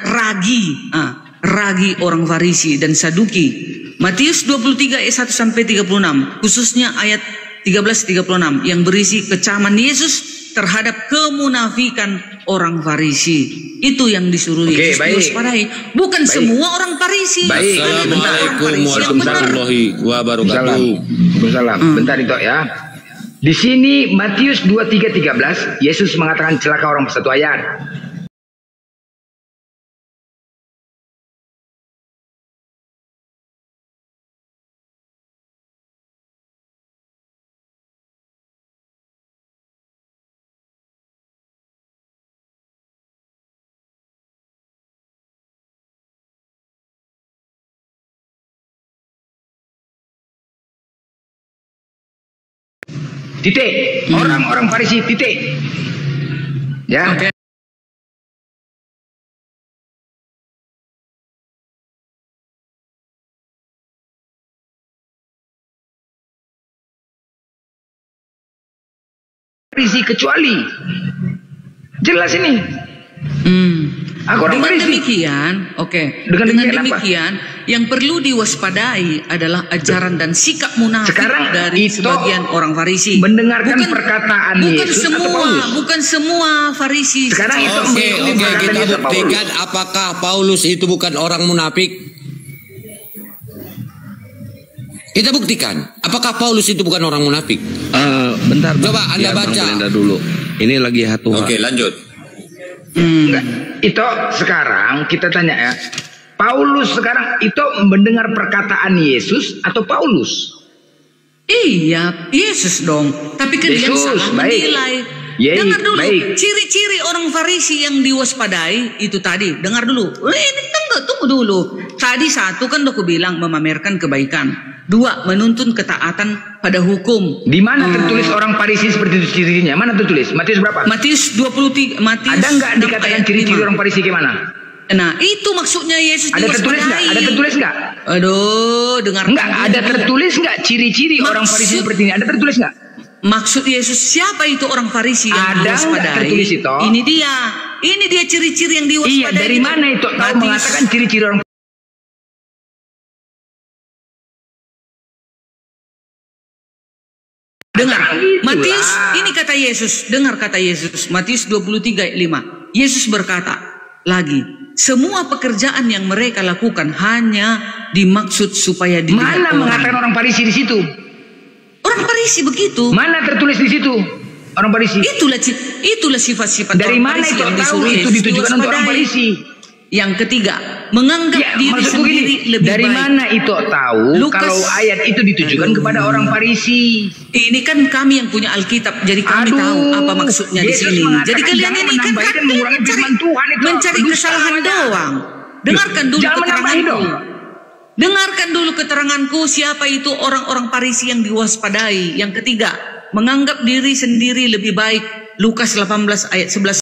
ragi orang Farisi dan Saduki. Matius 23 ayat 1 sampai 36, khususnya ayat 13-36 yang berisi kecaman Yesus terhadap kemunafikan orang Farisi. Itu yang disuruh Yesus diwaspadai. Bukan semua orang Farisi. Assalamualaikum warahmatullahi wabarakatuh. Bentar itu ya. Di sini Matius 23:13 Yesus mengatakan celaka orang satu ayat. Titik. Orang-orang Farisi, titik. Ya. Okay. Farisi kecuali. Jelas ini. Dengan demikian, dengan demikian, yang perlu diwaspadai adalah ajaran dan sikap munafik dari sebagian orang Farisi. Mendengarkan perkataan Yesus bukan semua Farisi. Sekarang itu kita buktikan apakah Paulus itu bukan orang munafik. Kita buktikan apakah Paulus itu bukan orang munafik. Bentar, coba Anda baca dulu. Ini lagi hatu. Oke, lanjut. Itu sekarang kita tanya ya, Paulus sekarang itu mendengar perkataan Yesus atau Paulus? Iya, Yesus dong. Tapi kan dia salah menilai. Dengar dulu, ciri-ciri orang Farisi yang diwaspadai itu tadi. Dengar dulu. Tunggu dulu. Tadi satu kan aku bilang memamerkan kebaikan. Dua, menuntun ketaatan pada hukum. Di mana tertulis orang Farisi seperti itu cirinya? Mana tertulis? Matius berapa? Matius 23. Ada nggak dikatakan ciri-ciri orang Farisi gimana? Nah, itu maksudnya Yesus ada tertulis nggak? Ada tertulis nggak? Aduh, dengar. Nggak ada tertulis nggak ciri-ciri orang Farisi seperti ini? Ada tertulis nggak? Maksud Yesus siapa itu orang Farisi yang diwaspadai? Tertulis itu? Ini dia ciri-ciri yang diwaspadai. Iya, dari mana itu tahu mengatakan ciri-ciri orang? Dengar, Matius, ini kata Yesus, dengar kata Yesus, Matius 23 ayat 5. Yesus berkata lagi, semua pekerjaan yang mereka lakukan hanya dimaksud supaya dilihat Mana mengatakan orang Farisi di situ? Orang Farisi begitu. Mana tertulis di situ? Orang Farisi. Itulah sifat-sifat dari orang mana Farisi itu yang tahu itu ditujukan untuk orang Farisi? Yang ketiga, menganggap diri sendiri lebih dari baik. Dari mana itu tahu kalau ayat itu ditujukan kepada orang Farisi? Ini kan kami yang punya Alkitab, jadi kami tahu apa maksudnya Yesus di sini. Jadi kalian ini kan mencari kesalahan doang. Dengarkan dulu keteranganku. Dengarkan dulu keteranganku siapa itu orang-orang Farisi yang diwaspadai. Yang ketiga, menganggap diri sendiri lebih baik. Lukas 18 ayat 11.